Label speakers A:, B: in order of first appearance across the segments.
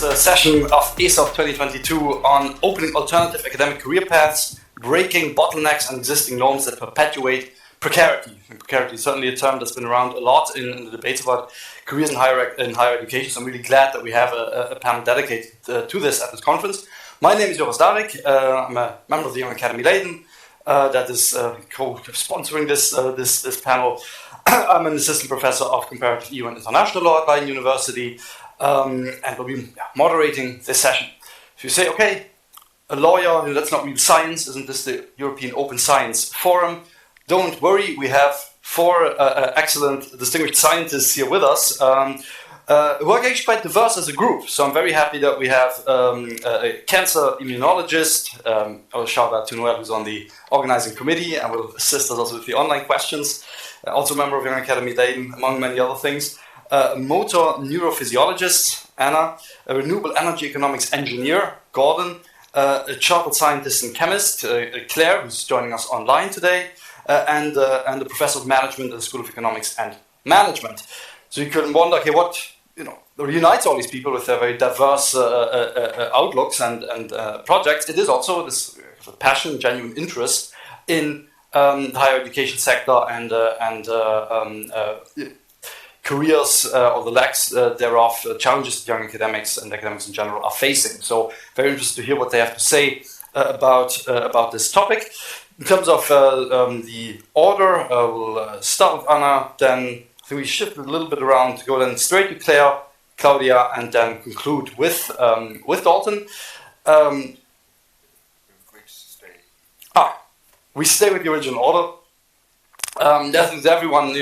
A: this session of ESOP 2022 on opening alternative academic career paths, breaking bottlenecks and existing norms that perpetuate precarity. And precarity is certainly a term that's been around a lot in the debates about careers in higher education. So I'm really glad that we have a panel dedicated to this at this conference. My name is Joris Darik. I'm a member of the Young Academy Leiden that is co-sponsoring this panel. I'm an assistant professor of comparative EU and international law at Leiden University, and will be moderating this session. So you say, okay, a lawyer, that's not real science, isn't this the European Open Science Forum? Don't worry, we have four excellent, distinguished scientists here with us, who are actually quite diverse as a group. So I'm very happy that we have a cancer immunologist. I'll shout out to Noel, who's on the organizing committee and will assist us also with the online questions. Also a member of Young Academy Leiden, among many other things. A motor neurophysiologist, Anna. A renewable energy economics engineer, Gordon. A chartered scientist and chemist, Claire, who's joining us online today. And a professor of management at the School of Economics and Management. So you could wonder, okay, what unites all these people with their very diverse outlooks and projects? It is also this passion, genuine interest in the higher education sector and careers or the lacks thereof, challenges that young academics and academics in general are facing. So very interested to hear what they have to say about this topic. In terms of the order, we'll start with Anna, then we shift a little bit around, go then straight to Claire, Claudia, and then conclude with Dalton. We stay with the original order. Everyone,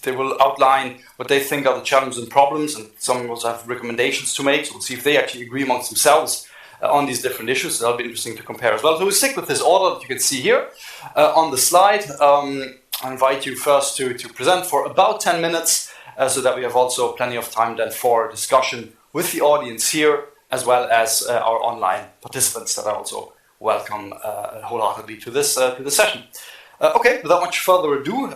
A: they will outline what they think are the challenges and problems, and some also have recommendations to make. So we'll see if they actually agree amongst themselves on these different issues. So that'll be interesting to compare as well. So we'll stick with this order that you can see here on the slide. I invite you first to present for about 10 minutes so that we have also plenty of time then for discussion with the audience here as well as our online participants that I also welcome wholeheartedly to this session. Okay, without much further ado,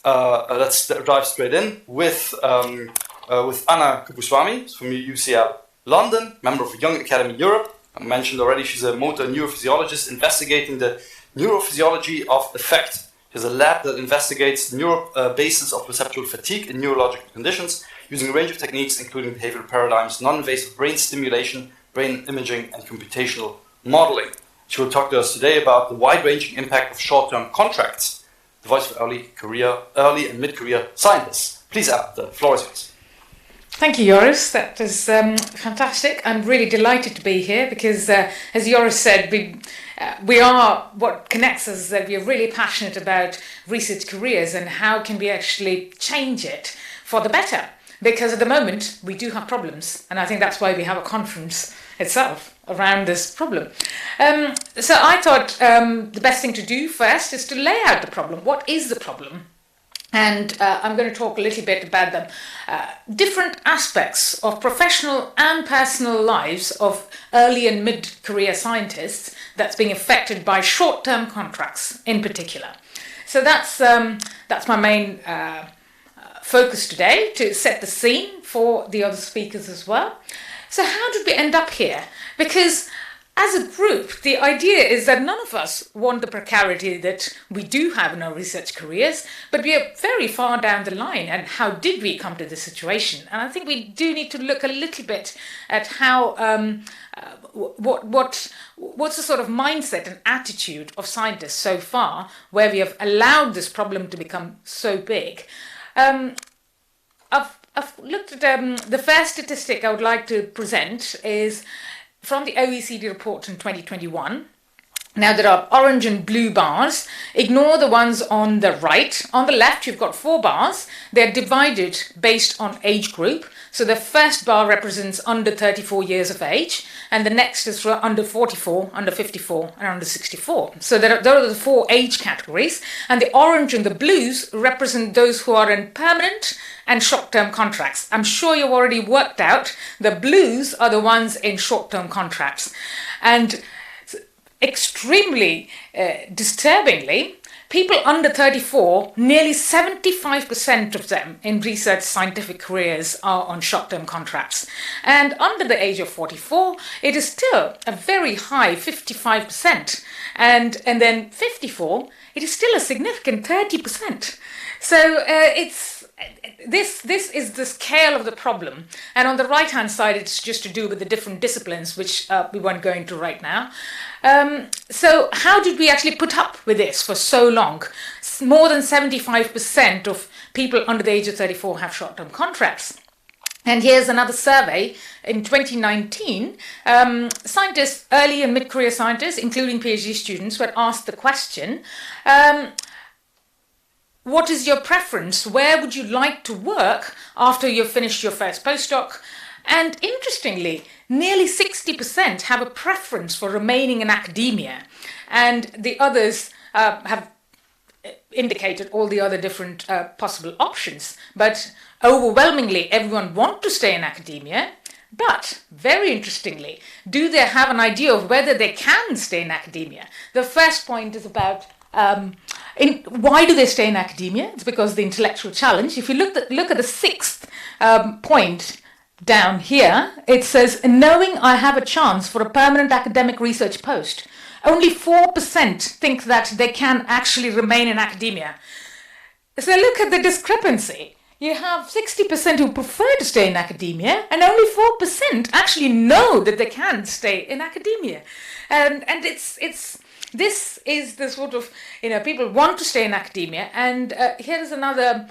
A: let's dive straight in with Anna Kupuswamy from UCL London, member of Young Academy Europe. I mentioned already she's a motor neurophysiologist investigating the neurophysiology of affect. She has a lab that investigates the basis of perceptual fatigue in neurological conditions using a range of techniques including behavioral paradigms, non-invasive brain stimulation, brain imaging, and computational modeling. She will talk to us today about the wide-ranging impact of short-term contracts, the voice of early and mid-career scientists. Please, Anna, the floor is yours.
B: Thank you, Joris. That is fantastic. I'm really delighted to be here because, as Joris said, we are what connects us. That we are really passionate about research careers and how can we actually change it for the better. Because at the moment we do have problems, and I think that's why we have a conference itself around this problem. So I thought the best thing to do first is to lay out the problem. What is the problem? And I'm going to talk a little bit about them. Different aspects of professional and personal lives of early and mid-career scientists that's being affected by short-term contracts in particular. So that's my main focus today, to set the scene for the other speakers as well. So how did we end up here? Because as a group, the idea is that none of us want the precarity that we do have in our research careers, but we are very far down the line. And how did we come to this situation? And I think we do need to look a little bit at how what's the sort of mindset and attitude of scientists so far, where we have allowed this problem to become so big. I've looked at the first statistic I would like to present is from the OECD report in 2021. Now there are orange and blue bars. Ignore the ones on the right. On the left, you've got 4 bars. They're divided based on age group. So the first bar represents under 34 years of age, and the next is for under 44, under 54, and under 64. So there are the 4 age categories, and the orange and the blues represent those who are in permanent and short-term contracts. I'm sure you've already worked out the blues are the ones in short-term contracts. And extremely disturbingly, people under 34, nearly 75% of them in research scientific careers are on short-term contracts. And under the age of 44, it is still a very high 55%. And then 54, it is still a significant 30%. So this is the scale of the problem. And on the right-hand side, it's just to do with the different disciplines, which we won't go into right now. So how did we actually put up with this for so long? More than 75% of people under the age of 34 have short-term contracts. And here's another survey in 2019. Scientists, early and mid-career scientists, including PhD students, were asked the question, what is your preference? Where would you like to work after you've finished your first postdoc? And interestingly, nearly 60% have a preference for remaining in academia. And the others have indicated all the other different possible options. But overwhelmingly, everyone wants to stay in academia. But very interestingly, do they have an idea of whether they can stay in academia? The first point is about why do they stay in academia? It's because of the intellectual challenge. If you look at the sixth point down here, it says, knowing I have a chance for a permanent academic research post, only 4% think that they can actually remain in academia. So look at the discrepancy. You have 60% who prefer to stay in academia, and only 4% actually know that they can stay in academia. And this is the sort of, people want to stay in academia. And here's another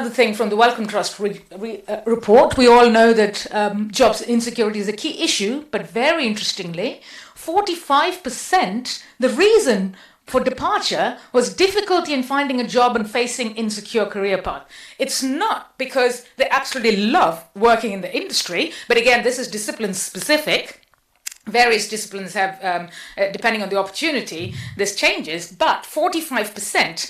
B: thing from the Wellcome Trust report. We all know that jobs insecurity is a key issue, but very interestingly, 45%, the reason for departure was difficulty in finding a job and facing insecure career path. It's not because they absolutely love working in the industry, but again, this is discipline specific. Various disciplines have, depending on the opportunity, this changes, but 45%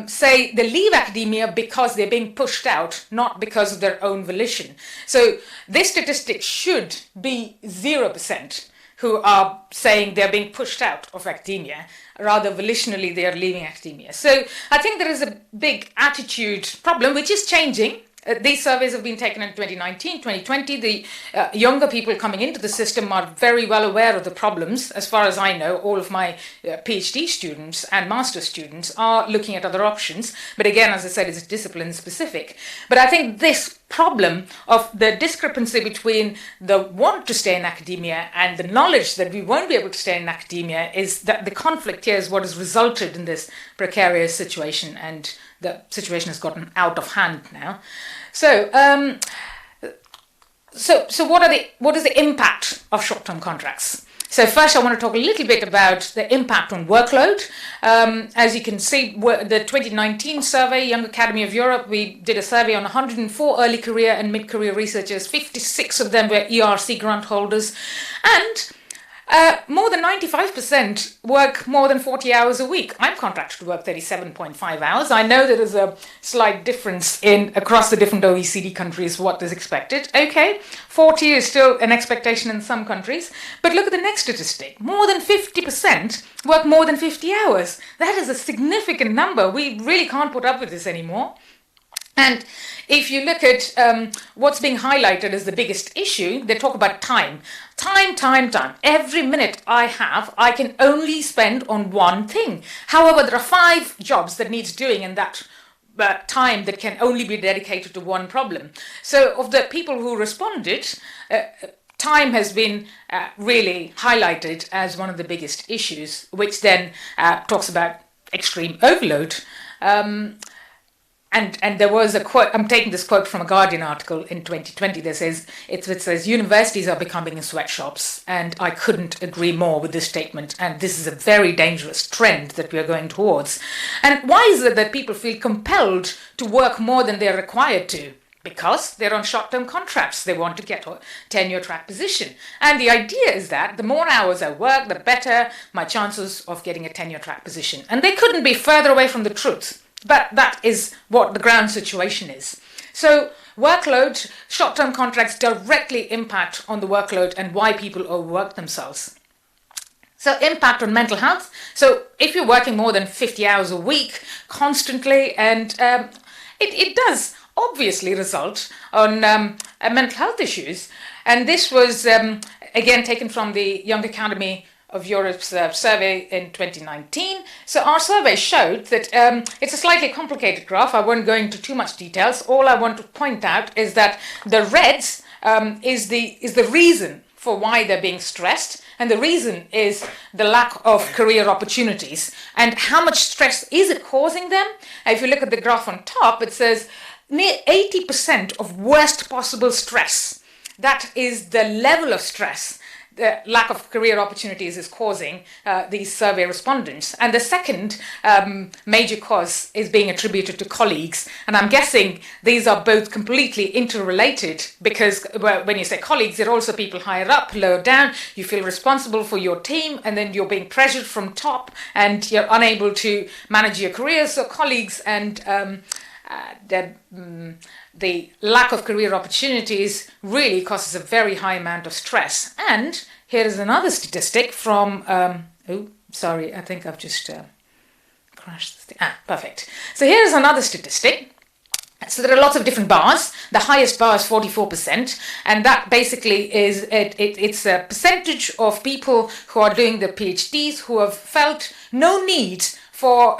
B: say they leave academia because they're being pushed out, not because of their own volition. So this statistic should be 0% who are saying they're being pushed out of academia. Rather, volitionally, they are leaving academia. So I think there is a big attitude problem, which is changing. These surveys have been taken in 2019, 2020. The younger people coming into the system are very well aware of the problems. As far as I know, all of my PhD students and master's students are looking at other options. But again, as I said, it's discipline specific. But I think this problem of the discrepancy between the want to stay in academia and the knowledge that we won't be able to stay in academia is that the conflict here is what has resulted in this precarious situation, and the situation has gotten out of hand now. So, what is the impact of short-term contracts? So first, I want to talk a little bit about the impact on workload. As you can see, the 2019 survey, Young Academy of Europe, we did a survey on 104 early career and mid-career researchers. 56 of them were ERC grant holders, and more than 95% work more than 40 hours a week. I'm contracted to work 37.5 hours. I know there is a slight difference across the different OECD countries what is expected. Okay, 40 is still an expectation in some countries. But look at the next statistic. More than 50% work more than 50 hours. That is a significant number. We really can't put up with this anymore. And if you look at what's being highlighted as the biggest issue, they talk about time. Time. Every minute I have, I can only spend on one thing. However, there are 5 jobs that needs doing in that time that can only be dedicated to one problem. So of the people who responded, time has been really highlighted as one of the biggest issues, which then talks about extreme overload. And there was a quote, I'm taking this quote from a Guardian article in 2020 that says, it says, universities are becoming sweatshops, and I couldn't agree more with this statement. And this is a very dangerous trend that we are going towards. And why is it that people feel compelled to work more than they're required to? Because they're on short-term contracts. They want to get a tenure track position. And the idea is that the more hours I work, the better my chances of getting a tenure track position. And they couldn't be further away from the truth. But that is what the ground situation is. So workload, short-term contracts directly impact on the workload and why people overwork themselves. So impact on mental health. So if you're working more than 50 hours a week constantly, and it does obviously result on mental health issues. And this was, again, taken from the Young Academy of Europe's survey in 2019. So our survey showed that it's a slightly complicated graph. I won't go into too much details. All I want to point out is that the reds is the reason for why they're being stressed, and the reason is the lack of career opportunities. And how much stress is it causing them? If you look at the graph on top, it says near 80% of worst possible stress. That is the level of stress the lack of career opportunities is causing these survey respondents. And the second major cause is being attributed to colleagues. And I'm guessing these are both completely interrelated, because when you say colleagues, they're also people higher up, lower down. You feel responsible for your team, and then you're being pressured from top, and you're unable to manage your career. So colleagues and the lack of career opportunities really causes a very high amount of stress. And here is another statistic from, I think I've just crashed this thing. Perfect. So here's another statistic. So there are lots of different bars. The highest bar is 44%, and that basically is it's a percentage of people who are doing their PhDs who have felt no need for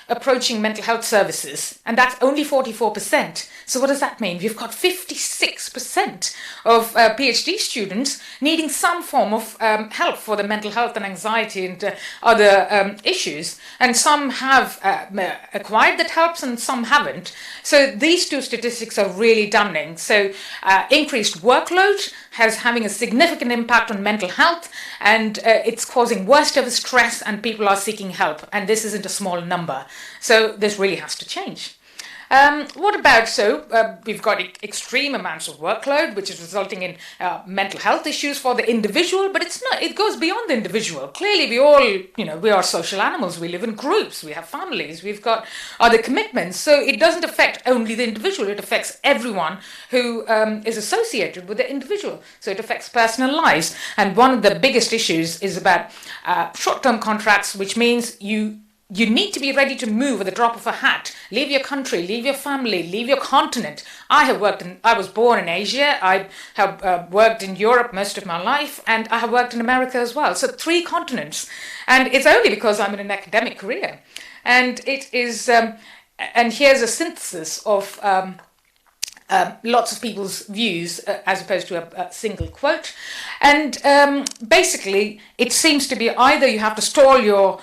B: approaching mental health services, and that's only 44%. So what does that mean? We've got 56% of PhD students needing some form of help for the mental health and anxiety and other issues, and some have acquired that helps and some haven't. So these two statistics are really damning. So increased workload has having a significant impact on mental health, and it's causing worst ever stress, and people are seeking help, and this isn't a small number. So this really has to change. What about, we've got extreme amounts of workload, which is resulting in mental health issues for the individual, but it's not, it goes beyond the individual. Clearly, we all, we are social animals, we live in groups, we have families, we've got other commitments. So it doesn't affect only the individual, it affects everyone who is associated with the individual. So it affects personal lives. And one of the biggest issues is about short-term contracts, which means you need to be ready to move at the drop of a hat. Leave your country, leave your family, leave your continent. I was born in Asia. I have worked in Europe most of my life, and I have worked in America as well. So 3 continents. And it's only because I'm in an academic career. And it is, and here's a synthesis of lots of people's views as opposed to a single quote. And basically, it seems to be either you have to stall your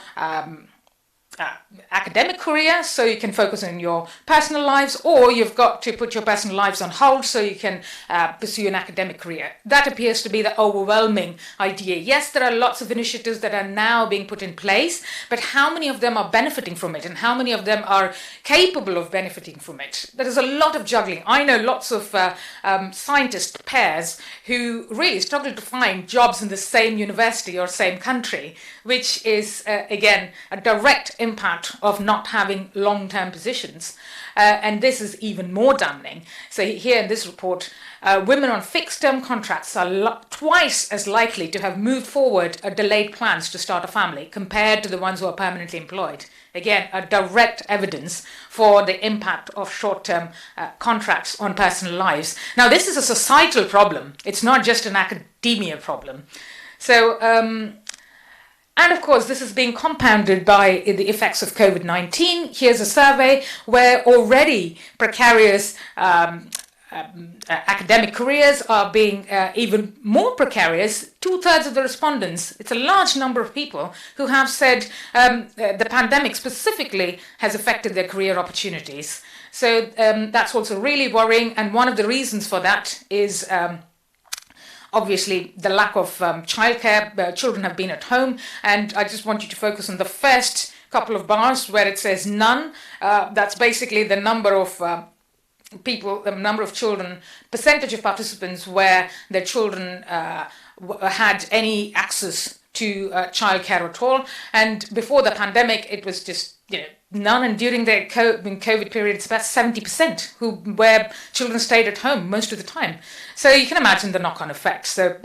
B: academic career so you can focus on your personal lives, or you've got to put your personal lives on hold so you can pursue an academic career. That appears to be the overwhelming idea. Yes, there are lots of initiatives that are now being put in place, but how many of them are benefiting from it, and how many of them are capable of benefiting from it? There is a lot of juggling. I know lots of scientist pairs who really struggle to find jobs in the same university or same country, which is, again, a direct impact of not having long-term positions. And this is even more damning. So here in this report, women on fixed-term contracts are twice as likely to have moved forward or delayed plans to start a family compared to the ones who are permanently employed. Again, a direct evidence for the impact of short-term contracts on personal lives. Now, this is a societal problem. It's not just an academia problem. So, and of course, this is being compounded by the effects of COVID-19. Here's a survey where already precarious academic careers are being even more precarious. 2/3 of the respondents, it's a large number of people who have said the pandemic specifically has affected their career opportunities. So that's also really worrying. And one of the reasons for that is obviously the lack of childcare. Children have been at home, and I just want you to focus on the first couple of bars where it says none. That's basically the number of people, the number of children, percentage of participants where their children had any access to childcare at all. And before the pandemic, it was just none. And during the COVID period, it's about 70% where children stayed at home most of the time. So you can imagine the knock-on effects. So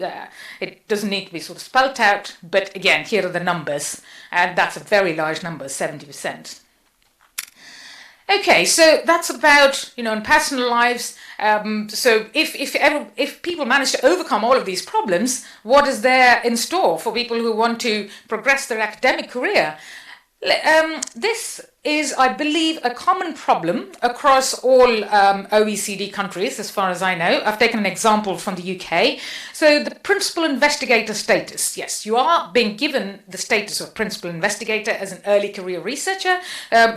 B: it doesn't need to be sort of spelt out. But again, here are the numbers. And that's a very large number, 70%. Okay, so that's about, in personal lives. So if people manage to overcome all of these problems, what is there in store for people who want to progress their academic career? This is, I believe, a common problem across all OECD countries, as far as I know. I've taken an example from the UK. So the principal investigator status. Yes, you are being given the status of principal investigator as an early career researcher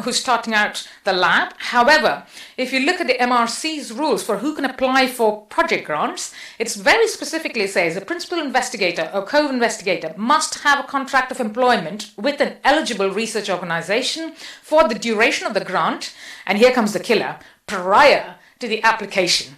B: who's starting out the lab. However, if you look at the MRC's rules for who can apply for project grants, it's very specifically says a principal investigator or co-investigator must have a contract of employment with an eligible research organization for the duration of the grant, and here comes the killer, prior to the application.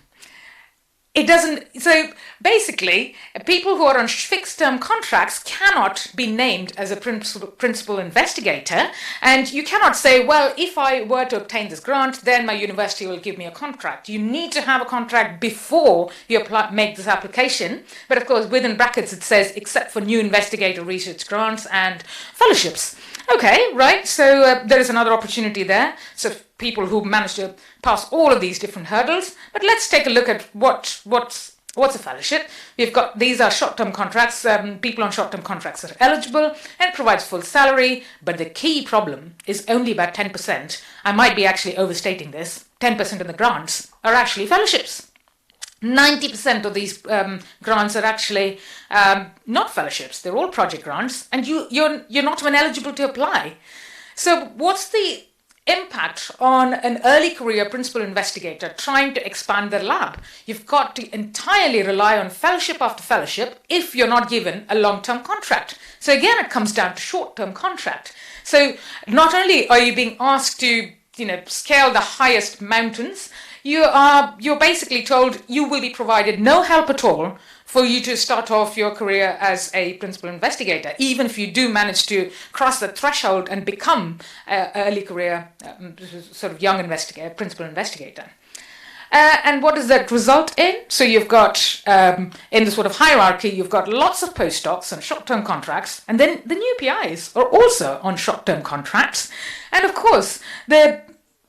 B: It doesn't, so basically, people who are on fixed-term contracts cannot be named as a principal investigator, and you cannot say, well, if I were to obtain this grant, then my university will give me a contract. You need to have a contract before you make this application, but of course, within brackets it says, except for new investigator research grants and fellowships. Okay, right, so there is another opportunity there. So people who manage to pass all of these different hurdles. But let's take a look at what's a fellowship. We've got, these are short-term contracts. People on short-term contracts are eligible and it provides full salary. But the key problem is only about 10%. I might be actually overstating this. 10% of the grants are actually fellowships. 90% of these grants are actually not fellowships. They're all project grants, and you're not even eligible to apply. So what's the impact on an early career principal investigator trying to expand their lab? You've got to entirely rely on fellowship after fellowship if you're not given a long-term contract. So again, it comes down to short-term contract. So not only are you being asked to scale the highest mountains, you're basically told you will be provided no help at all for you to start off your career as a principal investigator, even if you do manage to cross the threshold and become an early career sort of young principal investigator. And what does that result in? So you've got, in the sort of hierarchy, you've got lots of postdocs on short-term contracts, and then the new PIs are also on short-term contracts. And of course, the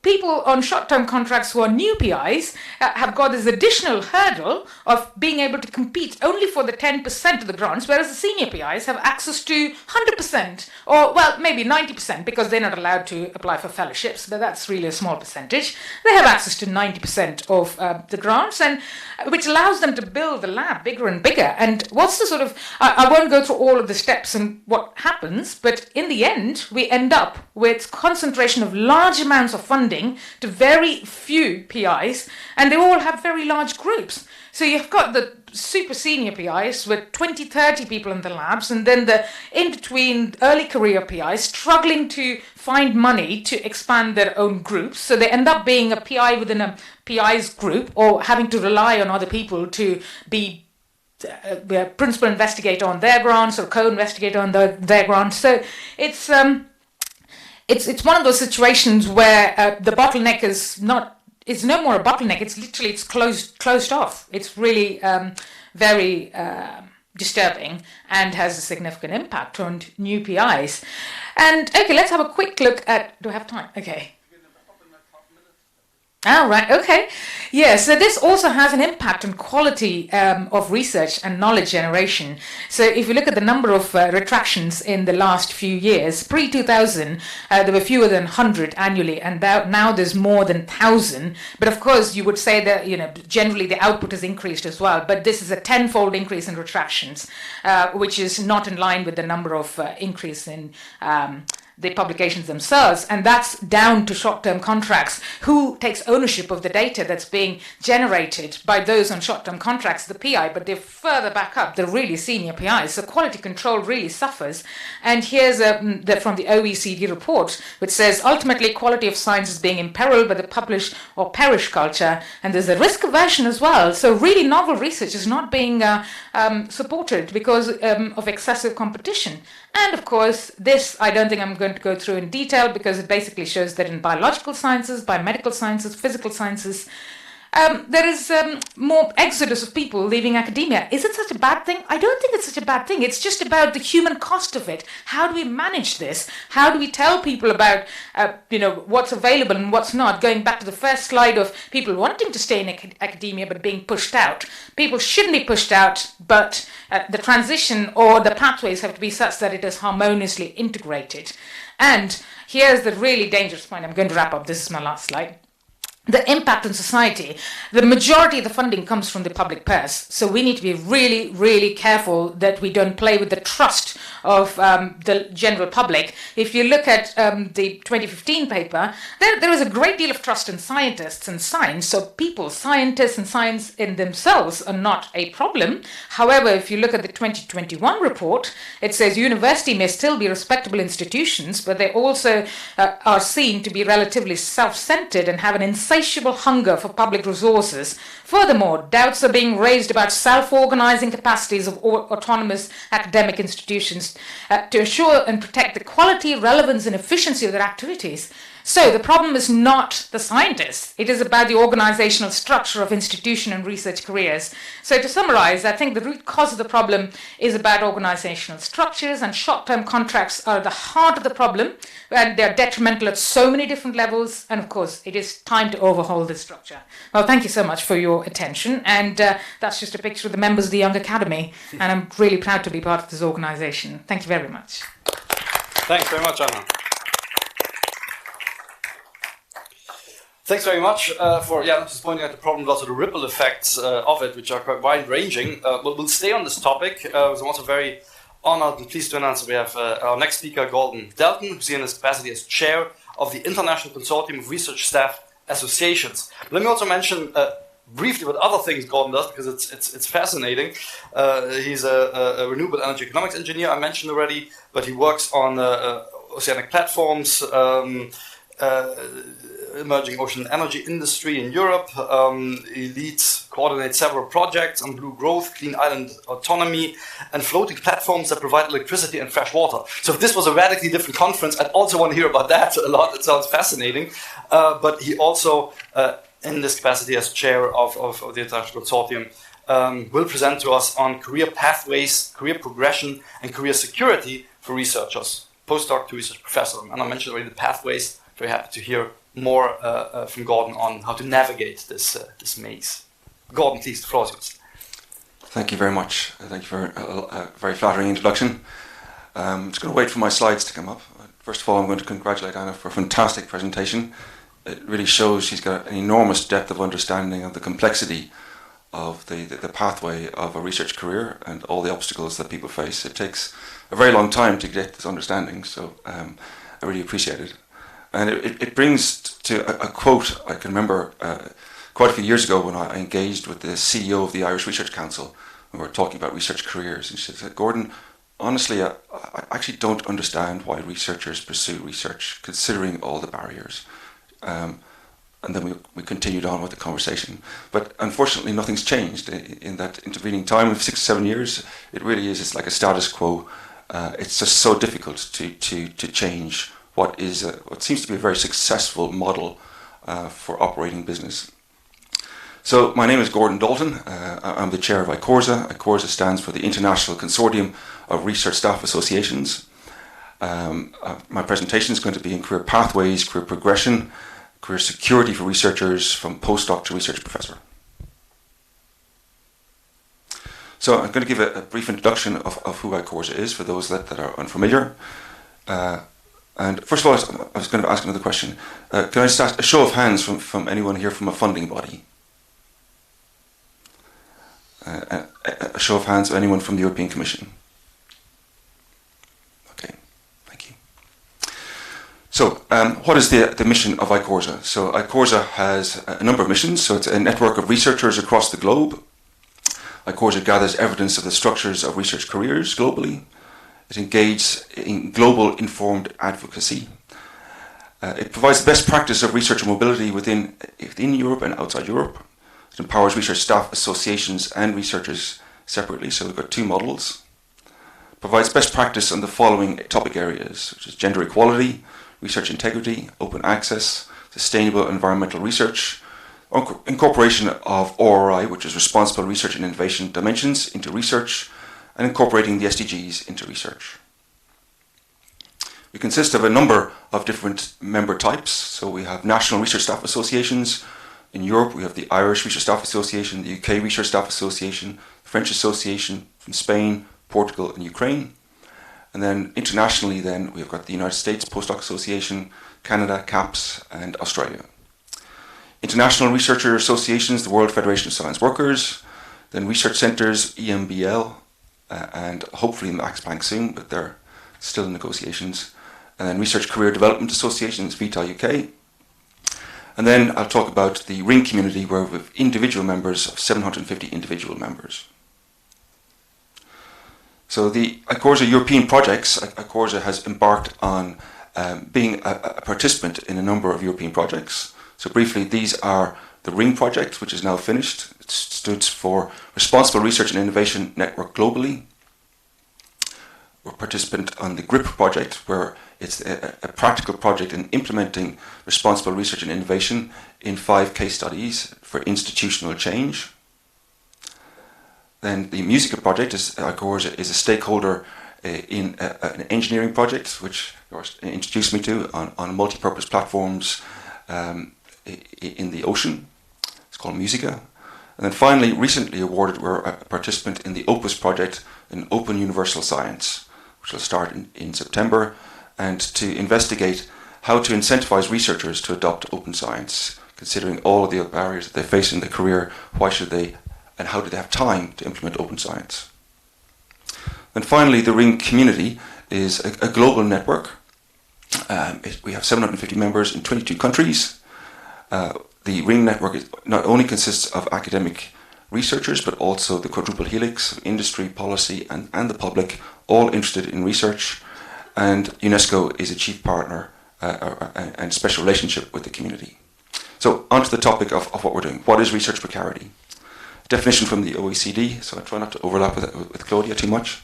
B: people on short-term contracts who are new PIs have got this additional hurdle of being able to compete only for the 10% of the grants, whereas the senior PIs have access to 100%, or well, maybe 90%, because they're not allowed to apply for fellowships, but that's really a small percentage. They have access to 90% of the grants, and which allows them to build the lab bigger and bigger. And what's the sort of, I won't go through all of the steps and what happens, but in the end, we end up with concentration of large amounts of funding to very few PIs, and they all have very large groups. So you've got the super senior PIs with 20, 30 people in the labs, and then the in-between early career PIs struggling to find money to expand their own groups. So they end up being a PI within a PI's group, or having to rely on other people to be principal investigator on their grants or co-investigator on their grants. So it's one of those situations where the bottleneck is no more a bottleneck. It's closed off. It's really very disturbing and has a significant impact on new PIs. And okay, let's have a quick look at. Do I have time? Okay. Oh, right, okay. Yeah, so this also has an impact on quality of research and knowledge generation. So if you look at the number of retractions in the last few years, pre-2000, there were fewer than 100 annually, and now there's more than 1,000. But of course, you would say that, generally the output has increased as well, but this is a tenfold increase in retractions, which is not in line with the number of increase in the publications themselves, and that's down to short-term contracts. Who takes ownership of the data that's being generated by those on short-term contracts? The PI, but they're further back up, the really senior PIs. So quality control really suffers. And here's from the OECD report, which says ultimately quality of science is being imperiled by the publish or perish culture, and there's a risk aversion as well. So really novel research is not being supported because of excessive competition. And of course, this I don't think I'm going to go through in detail because it basically shows that in biological sciences, biomedical sciences, physical sciences, there is more exodus of people leaving academia. Is it such a bad thing? I don't think it's such a bad thing. It's just about the human cost of it. How do we manage this? How do we tell people about what's available and what's not? Going back to the first slide of people wanting to stay in academia but being pushed out. People shouldn't be pushed out, but the transition or the pathways have to be such that it is harmoniously integrated. And here's the really dangerous point. I'm going to wrap up. This is my last slide. The impact on society. The majority of the funding comes from the public purse. So we need to be really, really careful that we don't play with the trust of the general public. If you look at the 2015 paper, there is a great deal of trust in scientists and science. So people, scientists and science in themselves are not a problem. However, if you look at the 2021 report, it says university may still be respectable institutions, but they also are seen to be relatively self-centered and have an insatiable hunger for public resources. Furthermore, doubts are being raised about self-organizing capacities of autonomous academic institutions to assure and protect the quality, relevance, and efficiency of their activities. So the problem is not the scientists. It is about the organizational structure of institution and research careers. So to summarize, I think the root cause of the problem is about organizational structures, and short-term contracts are the heart of the problem, and they're detrimental at so many different levels. And of course, it is time to overhaul this structure. Well, thank you so much for your attention. And that's just a picture of the members of the Young Academy. And I'm really proud to be part of this organization. Thank you very much.
A: Thanks very much, Anna. Thanks very much for just pointing out the problem, but also the ripple effects of it, which are quite wide-ranging. We'll stay on this topic. I'm also very honored and pleased to announce that we have our next speaker, Gordon Dalton, who's here in his capacity as chair of the International Consortium of Research Staff Associations. Let me also mention briefly what other things Gordon does, because it's fascinating. He's a renewable energy economics engineer, I mentioned already, but he works on oceanic platforms, emerging ocean energy industry in Europe. He coordinates several projects on blue growth, clean island autonomy, and floating platforms that provide electricity and fresh water. So if this was a radically different conference, I'd also want to hear about that a lot. It sounds fascinating. But he also, in this capacity as chair of the International Consortium, will present to us on career pathways, career progression, and career security for researchers, postdoc to research professor. And I mentioned already the pathways. Very happy to hear more from Gordon on how to navigate this maze. Gordon, please, the floor is yours.
C: Thank you very much. Thank you for a very flattering introduction. I'm just going to wait for my slides to come up. First of all, I'm going to congratulate Anna for a fantastic presentation. It really shows she's got an enormous depth of understanding of the complexity of the pathway of a research career and all the obstacles that people face. It takes a very long time to get this understanding, so I really appreciate it. And it brings to a quote I can remember quite a few years ago when I engaged with the CEO of the Irish Research Council and we were talking about research careers. And she said, Gordon, honestly, I actually don't understand why researchers pursue research, considering all the barriers. And then we continued on with the conversation. But unfortunately, nothing's changed in that intervening time of 6 or 7 years. It really is, it's like a status quo. It's just so difficult to change what seems to be a very successful model for operating business. So my name is Gordon Dalton. I'm the chair of ICORSA. ICORSA stands for the International Consortium of Research Staff Associations. My presentation is going to be in career pathways, career progression, career security for researchers from postdoc to research professor. So I'm going to give a brief introduction of who ICORSA is for those that are unfamiliar. And first of all, I was going to ask another question. Can I just ask a show of hands from anyone here from a funding body? A show of hands of anyone from the European Commission? Okay, thank you. So, what is the mission of ICORSA? So, ICORSA has a number of missions. So, it's a network of researchers across the globe. ICORSA gathers evidence of the structures of research careers globally. It engages in global informed advocacy. It provides the best practice of researcher mobility within Europe and outside Europe. It empowers research staff associations and researchers separately. So, we've got two models. It provides best practice on the following topic areas, which is gender equality, research integrity, open access, sustainable environmental research, incorporation of RRI, which is responsible research and innovation dimensions, into research, and incorporating the SDGs into research. We consist of a number of different member types. So we have national research staff associations. In Europe, we have the Irish Research Staff Association, the UK Research Staff Association, the French Association from Spain, Portugal, and Ukraine. And then internationally, then we've got the United States Postdoc Association, Canada, CAPS, and Australia. International researcher associations, the World Federation of Science Workers, then research centres, EMBL, and hopefully Max Planck soon, but they're still in negotiations. And then Research Career Development Associations, VITA UK. And then I'll talk about the Ring community, where we have individual members of 750 individual members. So the ICORSA European projects, ICORSA has embarked on being a participant in a number of European projects. So briefly, these are the Ring project, which is now finished. It stands for Responsible Research and Innovation Network globally. We're a participant on the GRIP project, where it's a practical project in implementing responsible research and innovation in 5 case studies for institutional change. Then the Musica project is ICORSA is a stakeholder in an engineering project, which introduced me to on multi-purpose platforms in the ocean. It's called Musica. And then finally, recently awarded, we're a participant in the Opus project in Open Universal Science, which will start in September, and to investigate how to incentivize researchers to adopt open science, considering all of the barriers that they face in their career. Why should they, and how do they have time to implement open science? And finally, the Ring community is a global network. We have 750 members in 22 countries. The Ring network not only consists of academic researchers, but also the quadruple helix of industry, policy, and the public, all interested in research. And UNESCO is a chief partner and special relationship with the community. So on to the topic of what we're doing. What is research precarity? Definition from the OECD, so I try not to overlap with Claudia too much.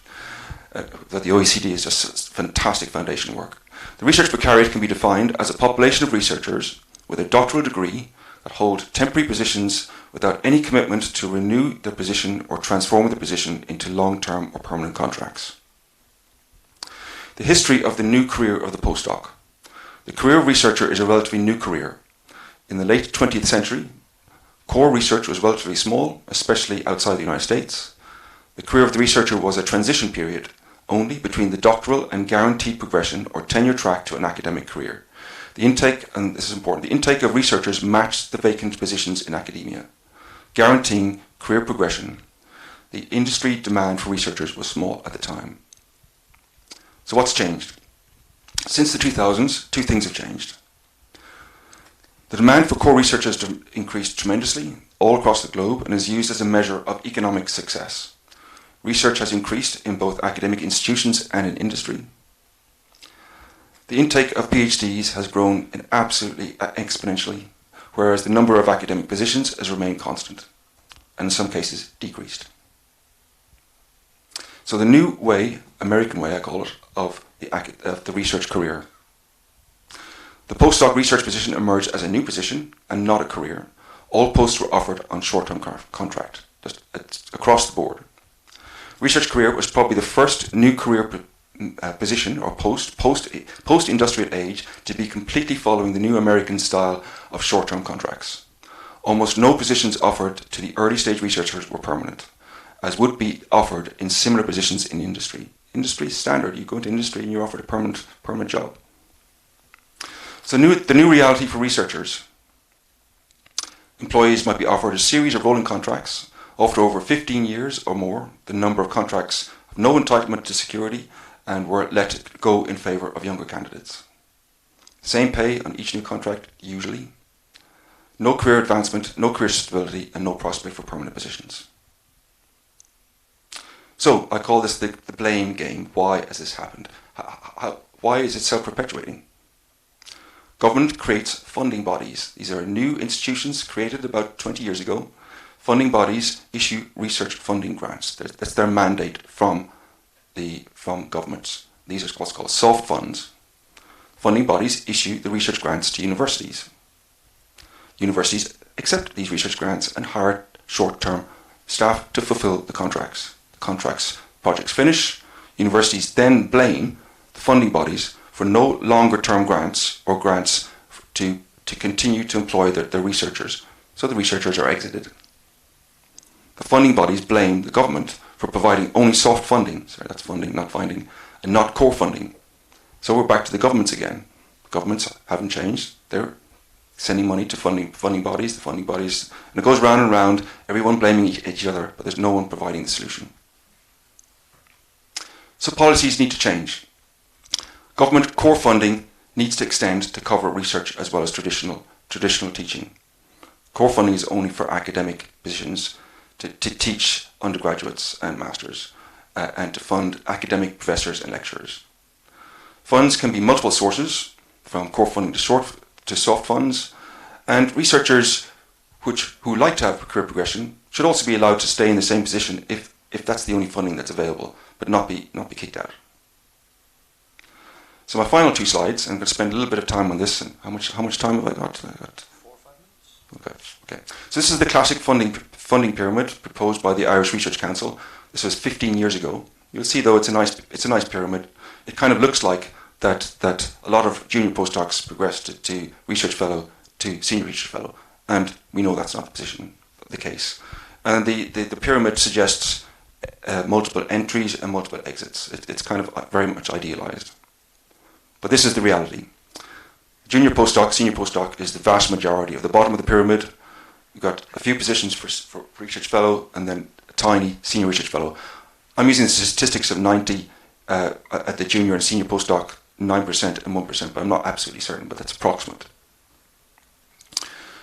C: That the OECD is just fantastic foundation work. The research precariat can be defined as a population of researchers with a doctoral degree that hold temporary positions without any commitment to renew their position or transform their position into long-term or permanent contracts. The history of the new career of the postdoc. The career of researcher is a relatively new career. In the late 20th century, core research was relatively small, especially outside the United States. The career of the researcher was a transition period only between the doctoral and guaranteed progression or tenure track to an academic career. The intake, and this is important, the intake of researchers matched the vacant positions in academia, guaranteeing career progression. The industry demand for researchers was small at the time. So what's changed? Since the 2000s, 2 things have changed. The demand for core research has increased tremendously all across the globe and is used as a measure of economic success. Research has increased in both academic institutions and in industry. The intake of PhDs has grown absolutely exponentially, whereas the number of academic positions has remained constant, and in some cases decreased. So the new way, American way I call it, of the research career. The postdoc research position emerged as a new position and not a career. All posts were offered on short-term contract, just across the board. Research career was probably the first new career position or post-industrial age to be completely following the new American style of short-term contracts. Almost no positions offered to the early stage researchers were permanent, as would be offered in similar positions in industry. Industry is standard. You go into industry and you're offered a permanent job. So the new reality for researchers. Employees might be offered a series of rolling contracts. After over 15 years or more, the number of contracts have no entitlement to security and were let go in favour of younger candidates. Same pay on each new contract, usually. No career advancement, no career stability, and no prospect for permanent positions. So I call this the blame game. Why has this happened? Why is it self-perpetuating? Government creates funding bodies. These are new institutions created about 20 years ago. Funding bodies issue research funding grants. That's their mandate from governments. These are what's called soft funds. Funding bodies issue the research grants to universities. Universities accept these research grants and hire short-term staff to fulfill the contracts. Projects finish. Universities then blame the funding bodies for no longer-term grants or grants to continue to employ their researchers. So the researchers are exited. The funding bodies blame the government for providing only soft funding. Sorry, that's funding, not finding, and not core funding. So we're back to the governments again. Governments haven't changed. They're sending money to funding bodies, and it goes round and round, everyone blaming each other, but there's no one providing the solution. So policies need to change. Government core funding needs to extend to cover research as well as traditional teaching. Core funding is only for academic positions to teach undergraduates and masters and to fund academic professors and lecturers. Funds can be multiple sources, from core funding to soft funds, and researchers who like to have career progression should also be allowed to stay in the same position if that's the only funding that's available, but not be kicked out. So my final two slides, I'm going to spend a little bit of time on this. And how much time have I got? 4 or 5 minutes. Okay. So this is the classic funding pyramid proposed by the Irish Research Council. This was 15 years ago. You'll see, though, it's a nice pyramid. It kind of looks like that a lot of junior postdocs progressed to research fellow to senior research fellow, and we know that's not the case. And the pyramid suggests multiple entries and multiple exits. It's kind of very much idealized. But this is the reality. Junior postdoc, senior postdoc is the vast majority. Of the bottom of the pyramid, you've got a few positions for research fellow and then a tiny senior research fellow. I'm using the statistics of 90 at the junior and senior postdoc, 9% and 1%, but I'm not absolutely certain, but that's approximate.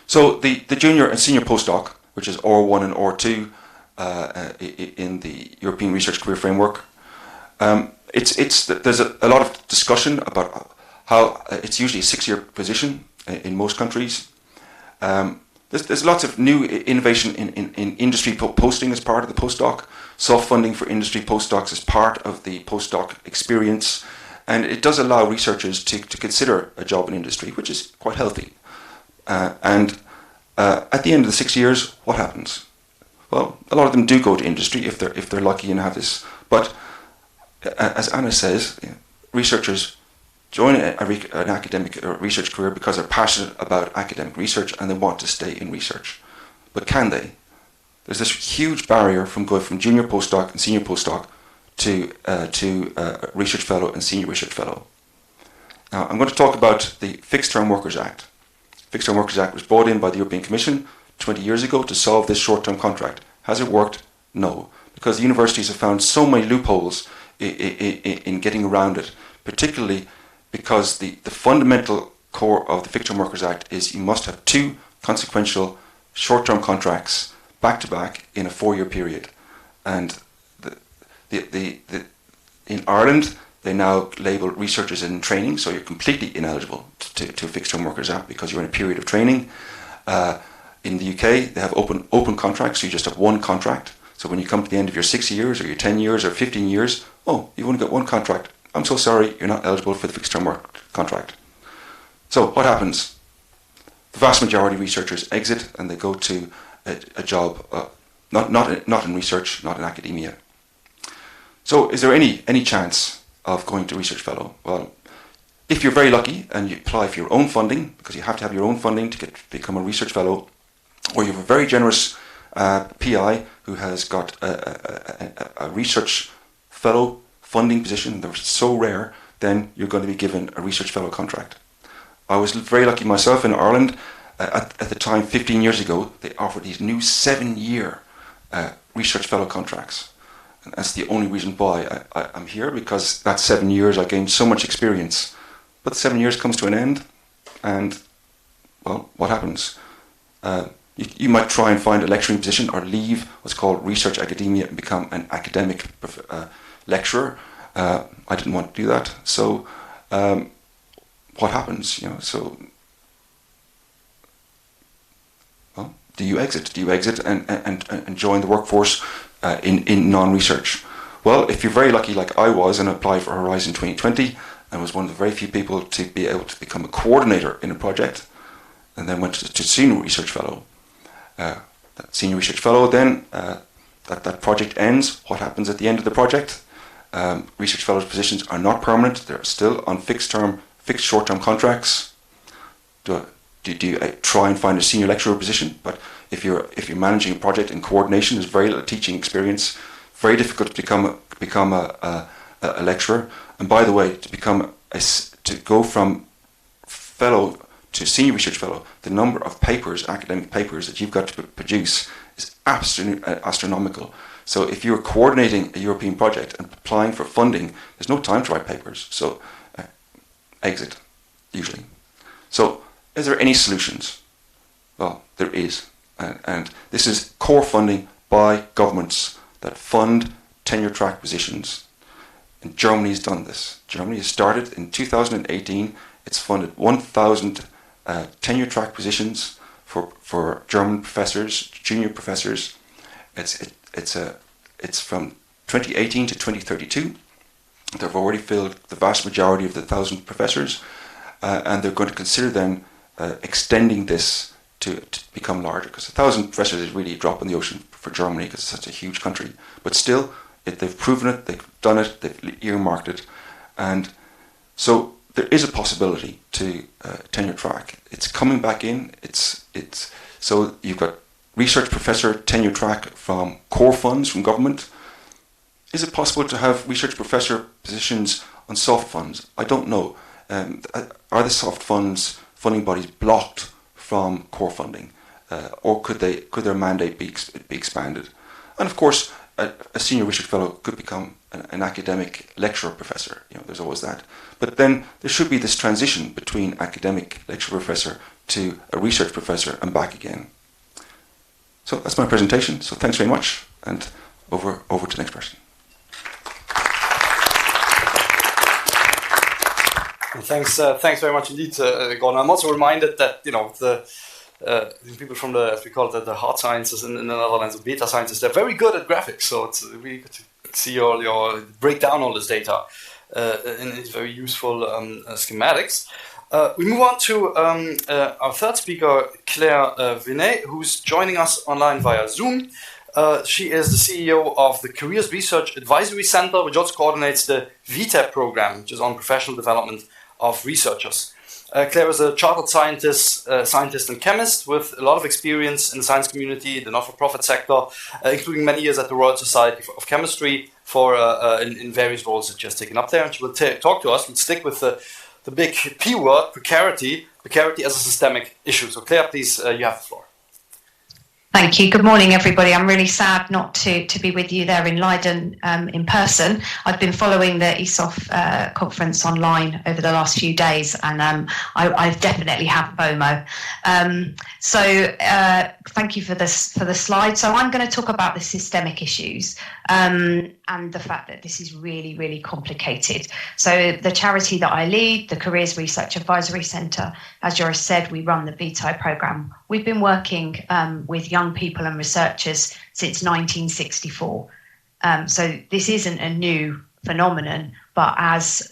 C: So the junior and senior postdoc, which is R1 and R2 in the European Research Career Framework, there's a lot of discussion about how it's usually a 6-year position in most countries. There's lots of new innovation in industry posting as part of the postdoc, soft funding for industry postdocs as part of the postdoc experience, and it does allow researchers to consider a job in industry, which is quite healthy. And at the end of the 6 years, what happens? Well, a lot of them do go to industry if they're lucky and have this, but as Anna says, researchers join an academic research career because they're passionate about academic research and they want to stay in research. But can they? There's this huge barrier from going from junior postdoc and senior postdoc to research fellow and senior research fellow. Now, I'm going to talk about the Fixed Term Workers Act. Fixed Term Workers Act was brought in by the European Commission 20 years ago to solve this short-term contract. Has it worked? No. Because the universities have found so many loopholes in getting around it, particularly because the fundamental core of the Fixed Term Workers Act is you must have 2 consequential short-term contracts back-to-back in a 4-year period. And in Ireland, they now label researchers in training, so you're completely ineligible to a Fixed Term Workers Act because you're in a period of training. In the UK, they have open contracts, so you just have 1 contract. So when you come to the end of your 6 years or your 10 years or 15 years, you've only got 1 contract. I'm so sorry, you're not eligible for the fixed term work contract. So what happens? The vast majority of researchers exit and they go to a job, not in research, not in academia. So is there any chance of going to research fellow? Well, if you're very lucky and you apply for your own funding, because you have to have your own funding to become a research fellow, or you have a very generous PI who has got a research fellow funding position, they're so rare, then you're going to be given a research fellow contract. I was very lucky myself in Ireland. At the time, 15 years ago, they offered these new 7-year research fellow contracts. And that's the only reason why I'm here, because that 7 years I gained so much experience But the 7 years comes to an end, and, well, what happens? You might try and find a lecturing position or leave what's called research academia and become an academic lecturer. I didn't want to do that. So what happens? Well, do you exit? Do you exit and join the workforce in non-research? Well, if you're very lucky like I was and applied for Horizon 2020 and was one of the very few people to be able to become a coordinator in a project, and then went to senior research fellow. That senior research fellow, then that project ends. What happens at the end of the project? Research fellows' positions are not permanent. They're still on fixed short-term contracts. Do you try and find a senior lecturer position? But if you're managing a project in coordination, there's very little teaching experience. Very difficult to become a lecturer. And by the way, to go from fellow to senior research fellow, the number of papers, academic papers that you've got to produce is absolutely astronomical. So if you're coordinating a European project and applying for funding, there's no time to write papers. So exit, usually. So is there any solutions? Well, there is. And this is core funding by governments that fund tenure track positions. And Germany has done this. Germany has started in 2018. It's funded 1,000 tenure track positions for German professors, junior professors. It's from 2018 to 2032. They've already filled the vast majority of the 1,000 professors, and they're going to consider then extending this to become larger, because 1,000 professors is really a drop in the ocean for Germany because it's such a huge country. But still, they've proven it, they've done it, they've earmarked it, and so there is a possibility to tenure track. It's coming back in. So you've got research professor tenure track from core funds from government. Is it possible to have research professor positions on soft funds? I don't know. Are the soft funds funding bodies blocked from core funding, or could their mandate be expanded? And of course, a senior research fellow could become an academic lecturer professor. There's always that. But then there should be this transition between academic lecturer professor to a research professor and back again. So that's my presentation. So thanks very much, and over to the next person.
A: Thanks very much indeed, Gordon. I'm also reminded that the people from as we call it, the hard sciences in the Netherlands, the beta sciences, they're very good at graphics. So it's really good to see your break down all this data in very useful schematics. We move on to our third speaker, Claire Vinet, who's joining us online via Zoom. She is the CEO of the Careers Research Advisory Center, which also coordinates the VTEP program, which is on professional development of researchers. Claire is a chartered scientist and chemist with a lot of experience in the science community, the not-for-profit sector, including many years at the Royal Society of Chemistry in various roles that she has taken up there. And she will talk to us. We'll stick with the big P word, precarity as a systemic issue. So Claire, please, you have the floor.
D: Thank you. Good morning, everybody. I'm really sad not to be with you there in Leiden in person. I've been following the ESOF conference online over the last few days, and I definitely have FOMO. So thank you for the slide. So I'm going to talk about the systemic issues and the fact that this is really, really complicated. So the charity that I lead, the Careers Research Advisory Centre, as Joris said, we run the VTI programme. We've been working with young people and researchers since 1964. So this isn't a new phenomenon, but as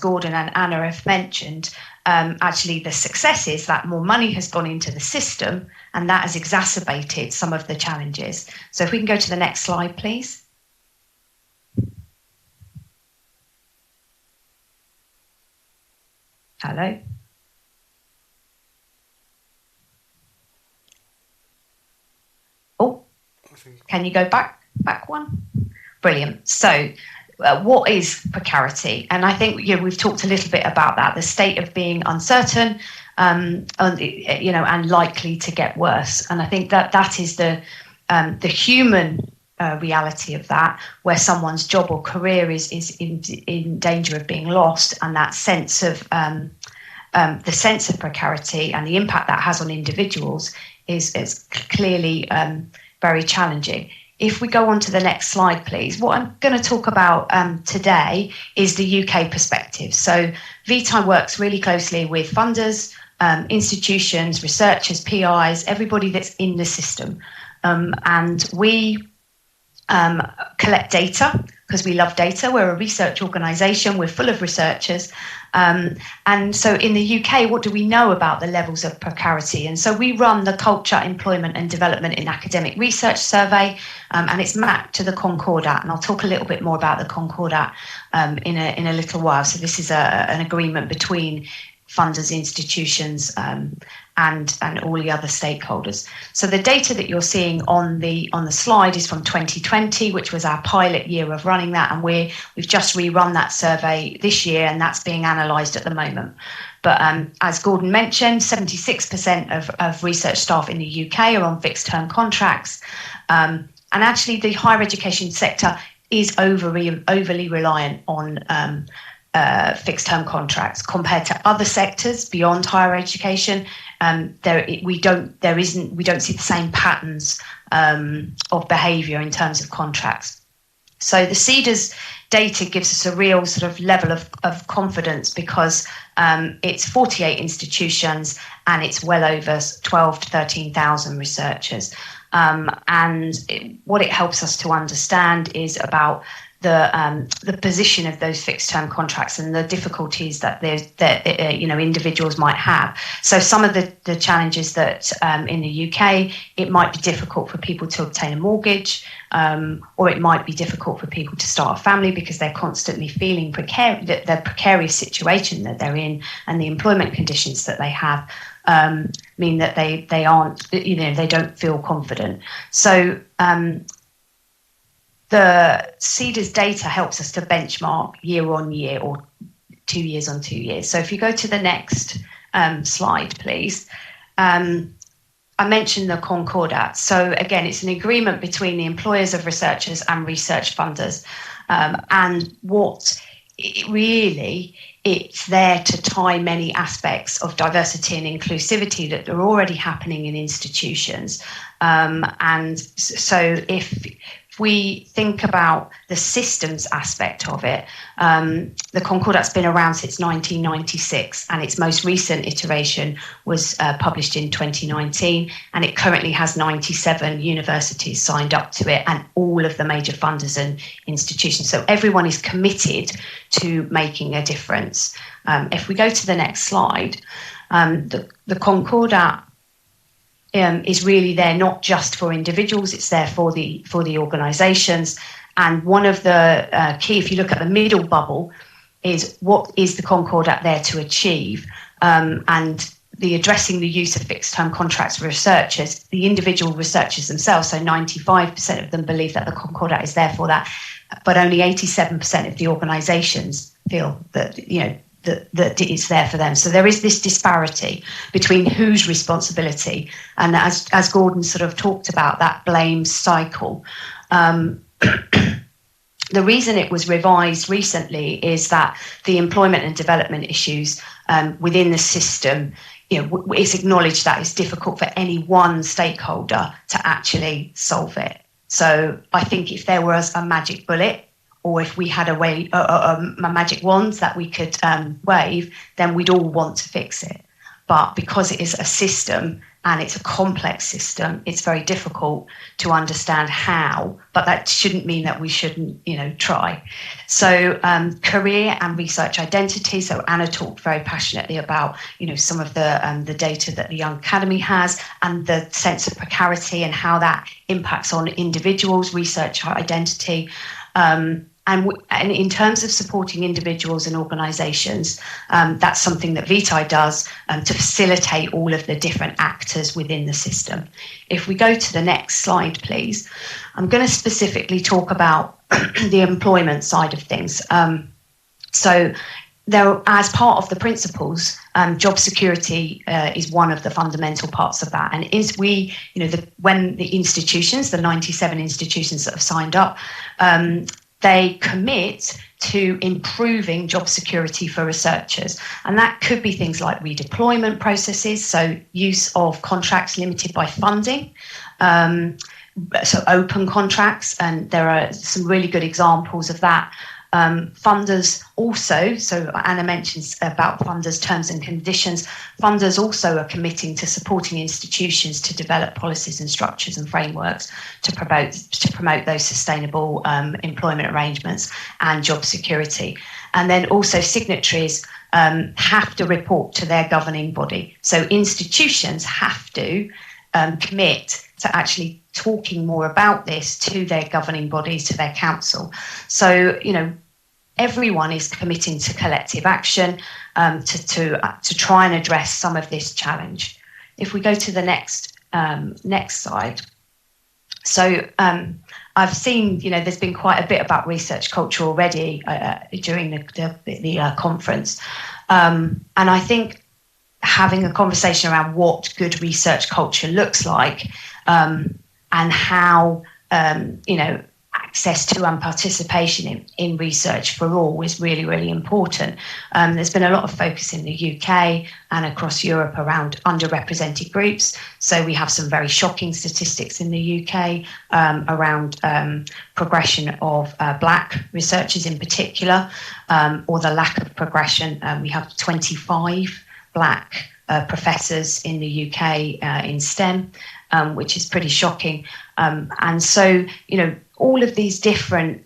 D: Gordon and Anna have mentioned, actually the success is that more money has gone into the system, and that has exacerbated some of the challenges. So if we can go to the next slide, please. Hello. Oh, can you go back one? Brilliant. So what is precarity? And I think we've talked a little bit about that, the state of being uncertain, and likely to get worse. And I think that is the human reality of that, where someone's job or career is in danger of being lost, and that sense of the sense of precarity and the impact that has on individuals is clearly very challenging. If we go on to the next slide, please. What I'm going to talk about today is the UK perspective. So VTI works really closely with funders, institutions, researchers, PIs, everybody that's in the system. And we collect data because we love data. We're a research organisation. We're full of researchers. And so in the UK, what do we know about the levels of precarity? And so we run the Culture, Employment and Development in Academic Research survey, and it's mapped to the Concordat. And I'll talk a little bit more about the Concordat in a little while. So this is an agreement between funders, institutions, and all the other stakeholders. So the data that you're seeing on the slide is from 2020, which was our pilot year of running that, and we've just rerun that survey this year, and that's being analysed at the moment. But as Gordon mentioned, 76% of research staff in the UK are on fixed term contracts, and actually the higher education sector is overly reliant on fixed term contracts compared to other sectors beyond higher education. We don't see the same patterns of behaviour in terms of contracts. So the CEDARS data gives us a real sort of level of confidence because it's 48 institutions and it's well over 12 to 13,000 researchers. What it helps us to understand is about the position of those fixed term contracts and the difficulties that individuals might have. So some of the challenges that in the UK, it might be difficult for people to obtain a mortgage, or it might be difficult for people to start a family because they're constantly feeling the precarious situation that they're in, and the employment conditions that they have mean that they aren't, they don't feel confident. So the CEDARS data helps us to benchmark year on year or 2 years on 2 years. So if you go to the next slide, please. I mentioned the Concordat. So again, it's an agreement between the employers of researchers and research funders. And what it's there to tie many aspects of diversity and inclusivity that are already happening in institutions. And so if we think about the systems aspect of it, the Concordat's been around since 1996, and its most recent iteration was published in 2019, and it currently has 97 universities signed up to it and all of the major funders and institutions. So everyone is committed to making a difference. If we go to the next slide, the Concordat is really there not just for individuals, it's there for the organisations. And one of the key, if you look at the middle bubble, is what is the Concordat there to achieve? And the addressing the use of fixed-term contracts for researchers, the individual researchers themselves, so 95% of them believe that the Concordat is there for that, but only 87% of the organisations feel that, that it's there for them. So there is this disparity between whose responsibility, and as Gordon sort of talked about, that blame cycle. The reason it was revised recently is that the employment and development issues within the system, it's acknowledged that it's difficult for any one stakeholder to actually solve it. So I think if there was a magic bullet, or if we had a magic wand that we could wave, then we'd all want to fix it. But because it is a system and it's a complex system, it's very difficult to understand how, but that shouldn't mean that we shouldn't, try. So career and research identity. So Anna talked very passionately about, some of the data that the Young Academy has and the sense of precarity and how that impacts on individuals' research identity. And in terms of supporting individuals and organisations, that's something that VTI does to facilitate all of the different actors within the system. If we go to the next slide, please, I'm going to specifically talk about the employment side of things. So there, as part of the principles, job security is one of the fundamental parts of that. And when the institutions, the 97 institutions that have signed up, they commit to improving job security for researchers. And that could be things like redeployment processes, so use of contracts limited by funding, so open contracts, and there are some really good examples of that. Funders also, so Anna mentions about funders' terms and conditions, funders also are committing to supporting institutions to develop policies and structures and frameworks to promote those sustainable employment arrangements and job security. And then also signatories have to report to their governing body. So institutions have to commit to actually talking more about this to their governing bodies, to their council. So, everyone is committing to collective action to try and address some of this challenge. If we go to the next slide. So I've seen, there's been quite a bit about research culture already during the conference. And I think having a conversation around what good research culture looks like and how, access to and participation in research for all is really, really important. There's been a lot of focus in the UK and across Europe around underrepresented groups. So we have some very shocking statistics in the UK around progression of Black researchers in particular, or the lack of progression. We have 25 Black professors in the UK in STEM, which is pretty shocking. And so, all of these different,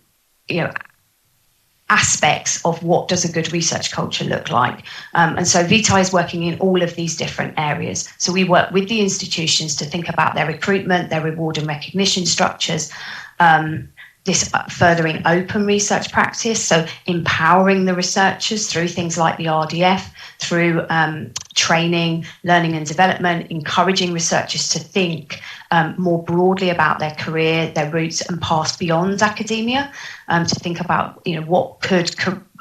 D: aspects of what does a good research culture look like. And so Vitae is working in all of these different areas. So we work with the institutions to think about their recruitment, their reward and recognition structures, this furthering open research practice, so empowering the researchers through things like the RDF, through training, learning and development, encouraging researchers to think more broadly about their career, their roots, and pass beyond academia, to think about what could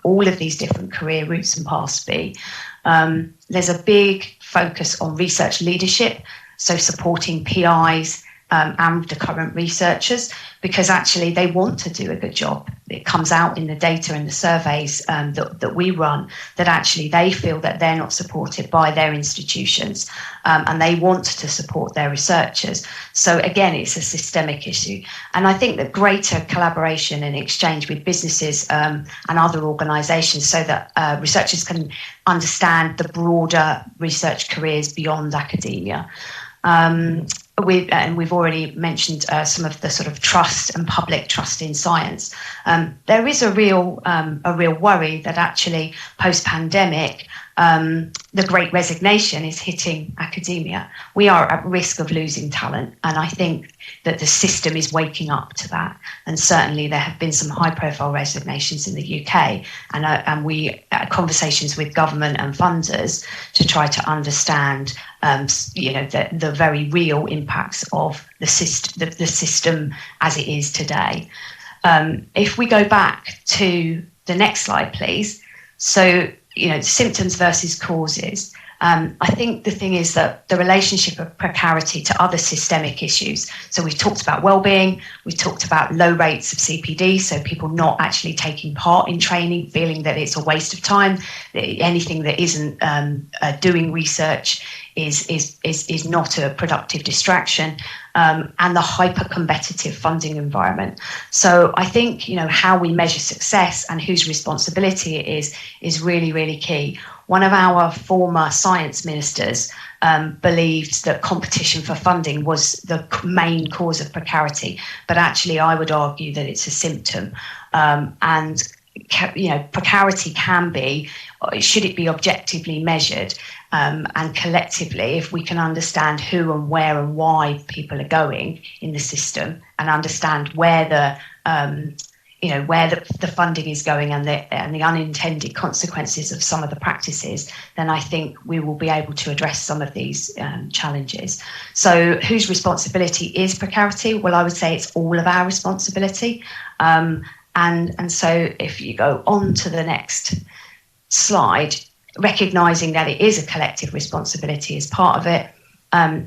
D: all of these different career routes and paths be. There's a big focus on research leadership, so supporting PIs and the current researchers, because actually they want to do a good job. It comes out in the data and the surveys that we run that actually they feel that they're not supported by their institutions, and they want to support their researchers. So again, it's a systemic issue. And I think that greater collaboration and exchange with businesses and other organisations so that researchers can understand the broader research careers beyond academia. We've already mentioned some of the sort of trust and public trust in science. There is a real worry that actually post-pandemic, the Great Resignation is hitting academia. We are at risk of losing talent, and I think that the system is waking up to that. And certainly there have been some high-profile resignations in the UK, and we conversations with government and funders to try to understand, the very real impacts of the system as it is today. If we go back to the next slide, please. So, symptoms versus causes. I think the thing is that the relationship of precarity to other systemic issues. So we've talked about well-being, we've talked about low rates of CPD, so people not actually taking part in training, feeling that it's a waste of time. Anything that isn't doing research is not a productive distraction, and the hyper-competitive funding environment. So I think, how we measure success and whose responsibility it is really, really key. One of our former science ministers believed that competition for funding was the main cause of precarity, but actually I would argue that it's a symptom. And precarity can be, should it be objectively measured, and collectively, if we can understand who and where and why people are going in the system, and understand where the funding is going and the unintended consequences of some of the practices, then I think we will be able to address some of these challenges. So whose responsibility is precarity? Well, I would say it's all of our responsibility. And so if you go on to the next slide, recognising that it is a collective responsibility as part of it.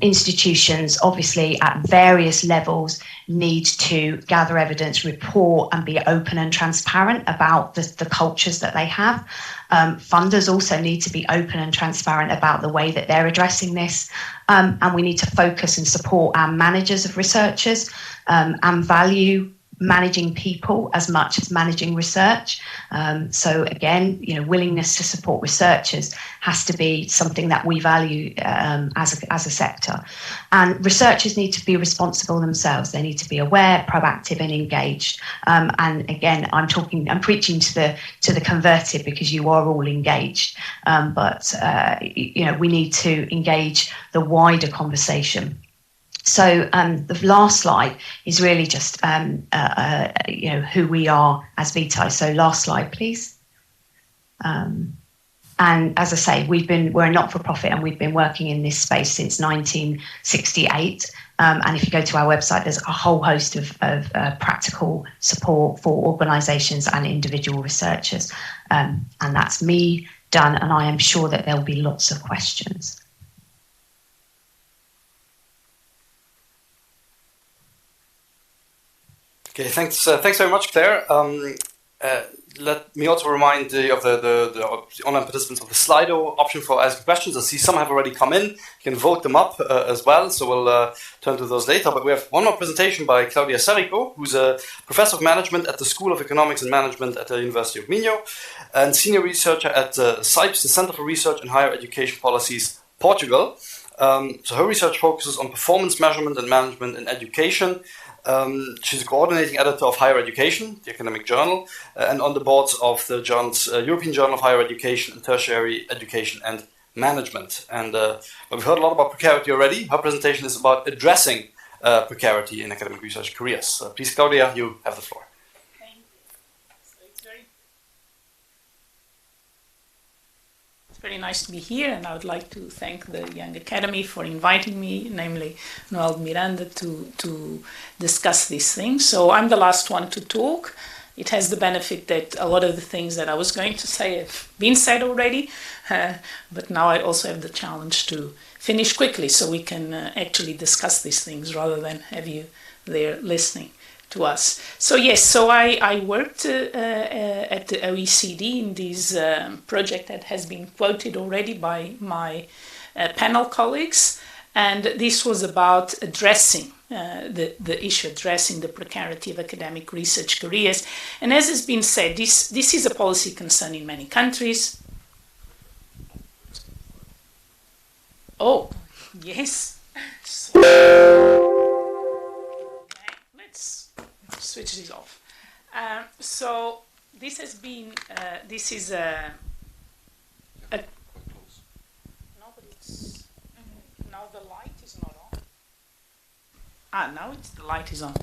D: Institutions, obviously, at various levels, need to gather evidence, report, and be open and transparent about the cultures that they have. Funders also need to be open and transparent about the way that they're addressing this. And we need to focus and support our managers of researchers and value managing people as much as managing research. So again, willingness to support researchers has to be something that we value as a sector. And researchers need to be responsible themselves. They need to be aware, proactive, and engaged. And again, I'm preaching to the converted, because you are all engaged. But we need to engage the wider conversation. So the last slide is really just who we are as Vitae. So last slide, please. And as I say, we're a not-for-profit, and we've been working in this space since 1968. And if you go to our website, there's a whole host of practical support for organisations and individual researchers. And that's me done, and I am sure that there will be lots of questions.
A: Okay, thanks very much, Claire. Let me also remind the online participants of the Slido option for asking questions. I see some have already come in. You can vote them up as well, so we'll turn to those later. But we have one more presentation by Claudia Serico, who's a professor of management at the School of Economics and Management at the University of Minho, and senior researcher at CIPES, the Center for Research in Higher Education Policies, Portugal. So her research focuses on performance measurement and management in education. She's a coordinating editor of Higher Education, the academic journal, and on the boards of the journals European Journal of Higher Education and Tertiary Education and Management. And we've heard a lot about precarity already. Her presentation is about addressing precarity in academic research careers. Please, Claudia, you have the floor.
E: Thank you. So it's very nice to be here, and I would like to thank the Young Academy for inviting me, namely Noel Miranda, to discuss these things. So I'm the last one to talk. It has the benefit that a lot of the things that I was going to say have been said already, but now I also have the challenge to finish quickly so we can actually discuss these things rather than have you there listening to us. So yes, so I worked at the OECD in this project that has been quoted already by my panel colleagues, and this was about addressing the issue, addressing the precarity of academic research careers. And as has been said, this is a policy concern in many countries. Oh, yes. So, let's switch this off. So this has been, this is a no, but it's, now the light is not on. Now the light is on.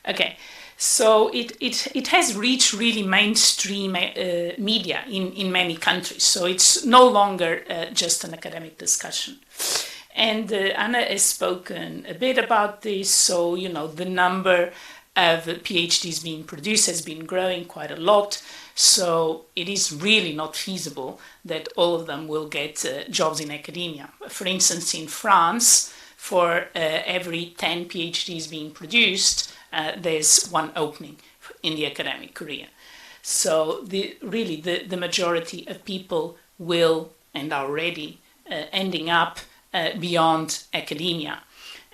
E: Okay, so it has reached really mainstream media in many countries. So it's no longer just an academic discussion. And Anna has spoken a bit about this. So, the number of PhDs being produced has been growing quite a lot. So it is really not feasible that all of them will get jobs in academia. For instance, in France, for every 10 PhDs being produced, there's one opening in the academic career. So the majority of people will and are already ending up beyond academia.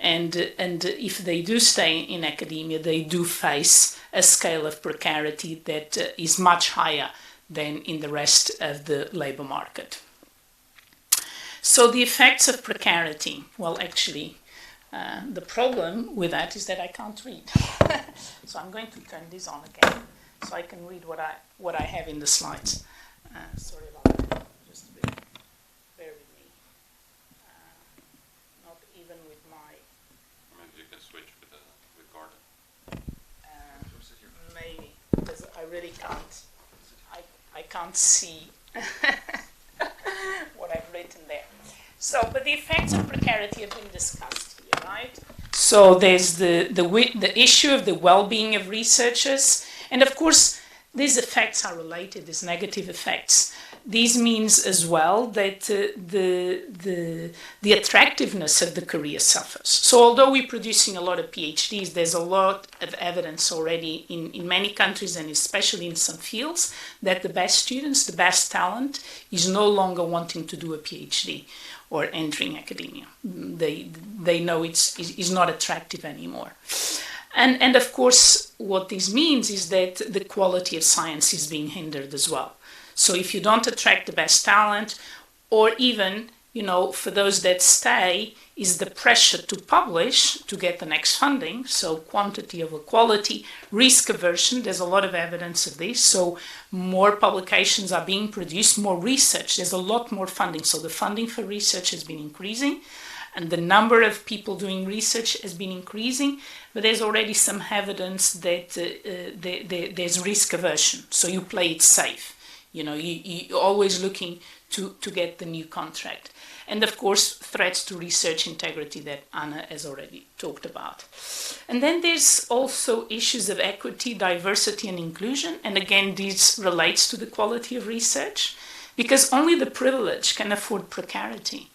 E: And if they do stay in academia, they do face a scale of precarity that is much higher than in the rest of the labor market. So the effects of precarity, well, actually, the problem with that is that I can't read. So I'm going to turn this on again so I can read what I have in the slides. Sorry about that. Just a bit. Bear with me. Not even with my...
C: Maybe you can switch with Gordon.
E: Maybe, because I really can't. I can't see what I've written there. So, but the effects of precarity have been discussed here, right? So there's the issue of the well-being of researchers, and of course these effects are related. These negative effects this means as well that the attractiveness of the career suffers. So although we're producing a lot of PhDs, there's a lot of evidence already in many countries, and especially in some fields, that the best students, the best talent, is no longer wanting to do a PhD or entering academia. They know it's not attractive anymore. And of course, what this means is that the quality of science is being hindered as well. So if you don't attract the best talent, or even, for those that stay, is the pressure to publish to get the next funding. So quantity over quality, risk aversion, there's a lot of evidence of this. So more publications are being produced, more research, there's a lot more funding. So the funding for research has been increasing, and the number of people doing research has been increasing, but there's already some evidence that there's risk aversion. So you play it safe. You're always looking to get the new contract. And of course, threats to research integrity that Anna has already talked about. And then there's also issues of equity, diversity, and inclusion. And again, this relates to the quality of research, because only the privileged can afford precarity.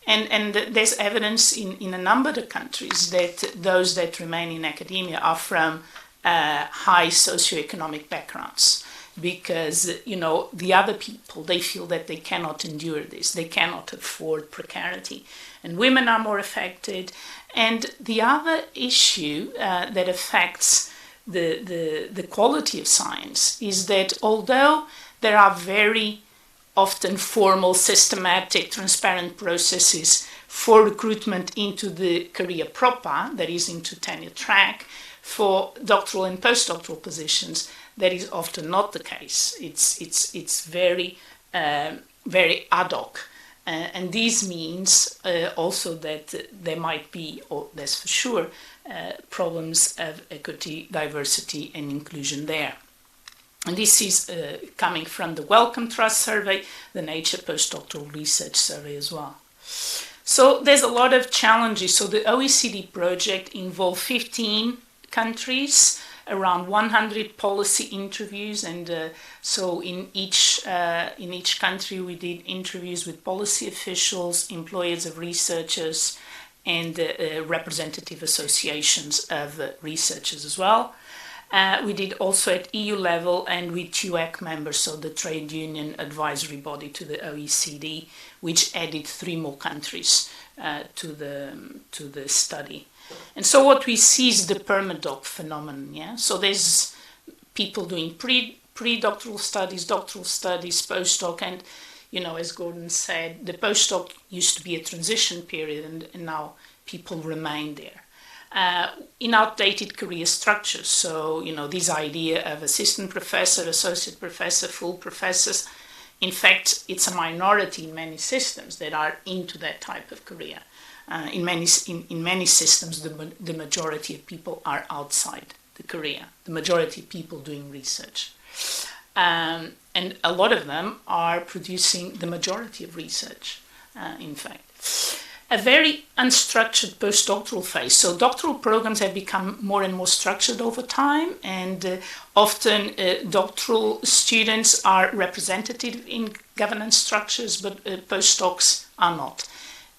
E: And there's evidence in a number of countries that those that remain in academia are from high socioeconomic backgrounds, because the other people, they feel that they cannot endure this, they cannot afford precarity, and women are more affected. And the other issue that affects the quality of science is that although there are very often formal, systematic, transparent processes for recruitment into the career proper, that is into tenure track, for doctoral and postdoctoral positions, that is often not the case. It's very, very ad hoc. And this means also that there might be, or there's for sure, problems of equity, diversity, and inclusion there. And this is coming from the Wellcome Trust survey, the Nature Postdoctoral Research survey as well. So there's a lot of challenges. So the OECD project involved 15 countries, around 100 policy interviews, and so in each country we did interviews with policy officials, employers of researchers, and representative associations of researchers as well. We did also at EU level and with TUEC members, so the trade union advisory body to the OECD, which added 3 more countries to the study. And so what we see is the permadoc phenomenon. Yeah, so there's people doing pre-doctoral studies, doctoral studies, postdoc, and as Gordon said, the postdoc used to be a transition period, and now people remain there. In outdated career structures. So, this idea of assistant professor, associate professor, full professors, in fact, it's a minority in many systems that are into that type of career. In many systems, the majority of people are outside the career, the majority of people doing research. And a lot of them are producing the majority of research, in fact. A very unstructured postdoctoral phase. So doctoral programs have become more and more structured over time, and often doctoral students are representative in governance structures, but postdocs are not.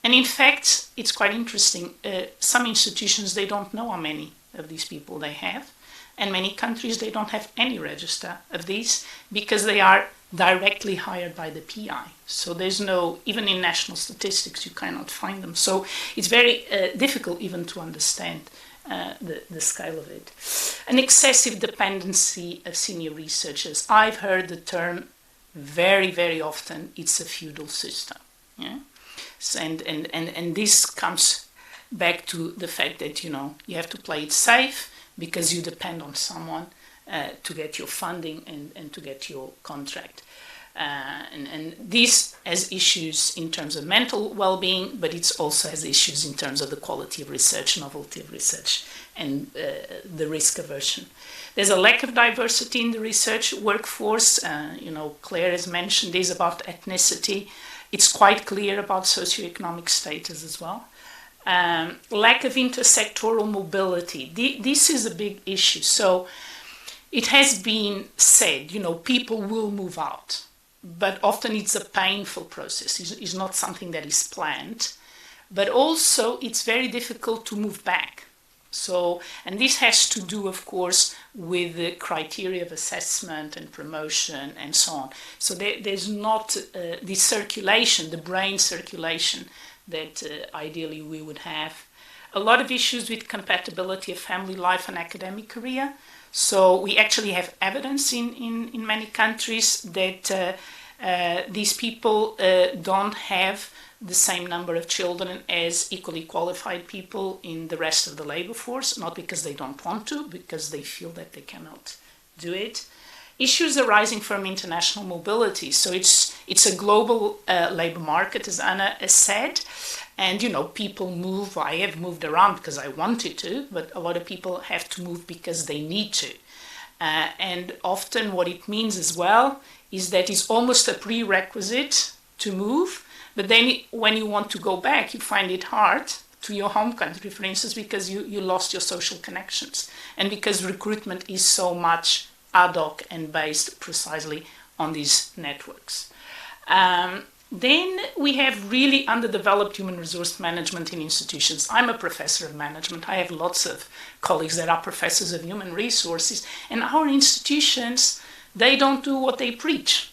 E: And in fact, it's quite interesting. Some institutions, they don't know how many of these people they have, and many countries, they don't have any register of these because they are directly hired by the PI. So there's no, even in national statistics, you cannot find them. So it's very difficult even to understand the scale of it. An excessive dependency of senior researchers. I've heard the term very, very often, it's a feudal system. Yeah? So, and this comes back to the fact that, you have to play it safe because you depend on someone to get your funding and to get your contract. And this has issues in terms of mental well-being, but it also has issues in terms of the quality of research, novelty of research, and the risk aversion. There's a lack of diversity in the research workforce. Claire has mentioned this about ethnicity. It's quite clear about socioeconomic status as well. Lack of intersectoral mobility. This is a big issue. So it has been said, people will move out. but often it's a painful process. It's not something that is planned, but also it's very difficult to move back. So, and this has to do, of course, with the criteria of assessment and promotion and so on. So there's not the circulation, the brain circulation that ideally we would have. A lot of issues with compatibility of family life and academic career. So we actually have evidence in many countries that these people don't have the same number of children as equally qualified people in the rest of the labor force, not because they don't want to, because they feel that they cannot do it. Issues arising from international mobility. So it's a global labor market, as Anna has said, and people move. I have moved around because I wanted to, but a lot of people have to move because they need to. And often what it means as well is that it's almost a prerequisite to move. But then when you want to go back, you find it hard to your home country, for instance, because you lost your social connections and because recruitment is so much ad hoc and based precisely on these networks. Then we have really underdeveloped human resource management in institutions. I'm a professor of management. I have lots of colleagues that are professors of human resources, and our institutions, they don't do what they preach.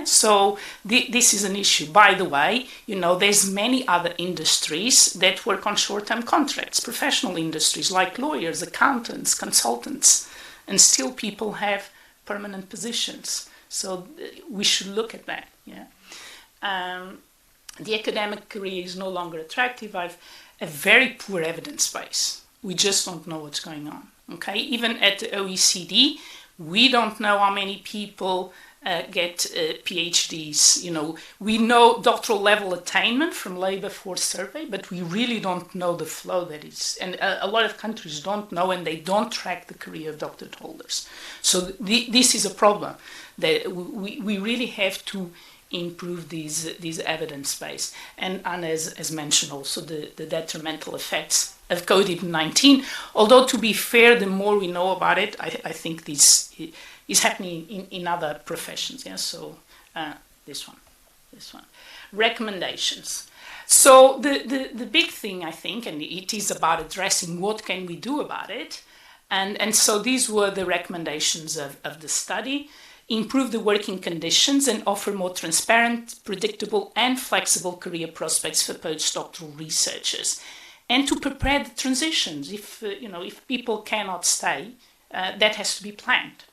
E: So this is an issue. By the way, there's many other industries that work on short-term contracts, professional industries like lawyers, accountants, consultants, and still people have permanent positions. So we should look at that. The academic career is no longer attractive. I've a very poor evidence base. We just don't know what's going on. Okay, even at the OECD, we don't know how many people get PhDs. We know doctoral level attainment from labor force survey, but we really don't know the flow that is. And a lot of countries don't know, and they don't track the career of doctorate holders. So this is a problem that we really have to improve these evidence base. And Anna has mentioned also the detrimental effects of COVID-19. Although, to be fair, the more we know about it, I think this is happening in other professions. So this one. Recommendations. So the big thing, I think, and it is about addressing what can we do about it. And so these were the recommendations of the study. Improve the working conditions and offer more transparent, predictable and flexible career prospects for postdoctoral researchers. And to prepare the transitions. If people cannot stay, that has to be planned.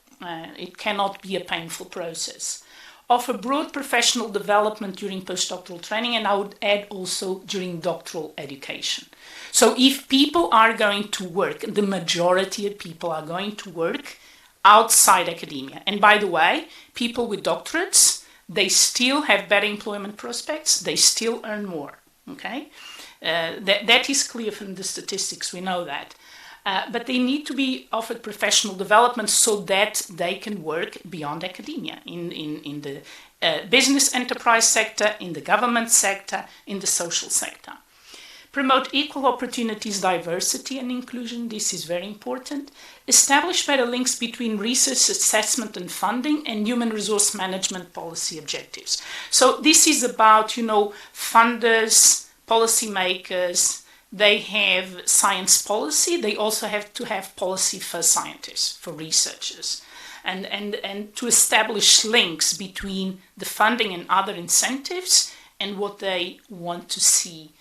E: It cannot be a painful process. Offer broad professional development during postdoctoral training, and I would add also during doctoral education. So if people are going to work, the majority of people are going to work outside academia. And by the way, people with doctorates, they still have better employment prospects, they still earn more, okay? That is clear from the statistics, we know that. But they need to be offered professional development so that they can work beyond academia in the business enterprise sector, in the government sector, in the social sector. Promote equal opportunities, diversity and inclusion. This is very important. Establish better links between research assessment and funding and human resource management policy objectives. So this is about, funders, policymakers. They have science policy. They also have to have policy for scientists, for researchers, and to establish links between the funding and other incentives and what they want to see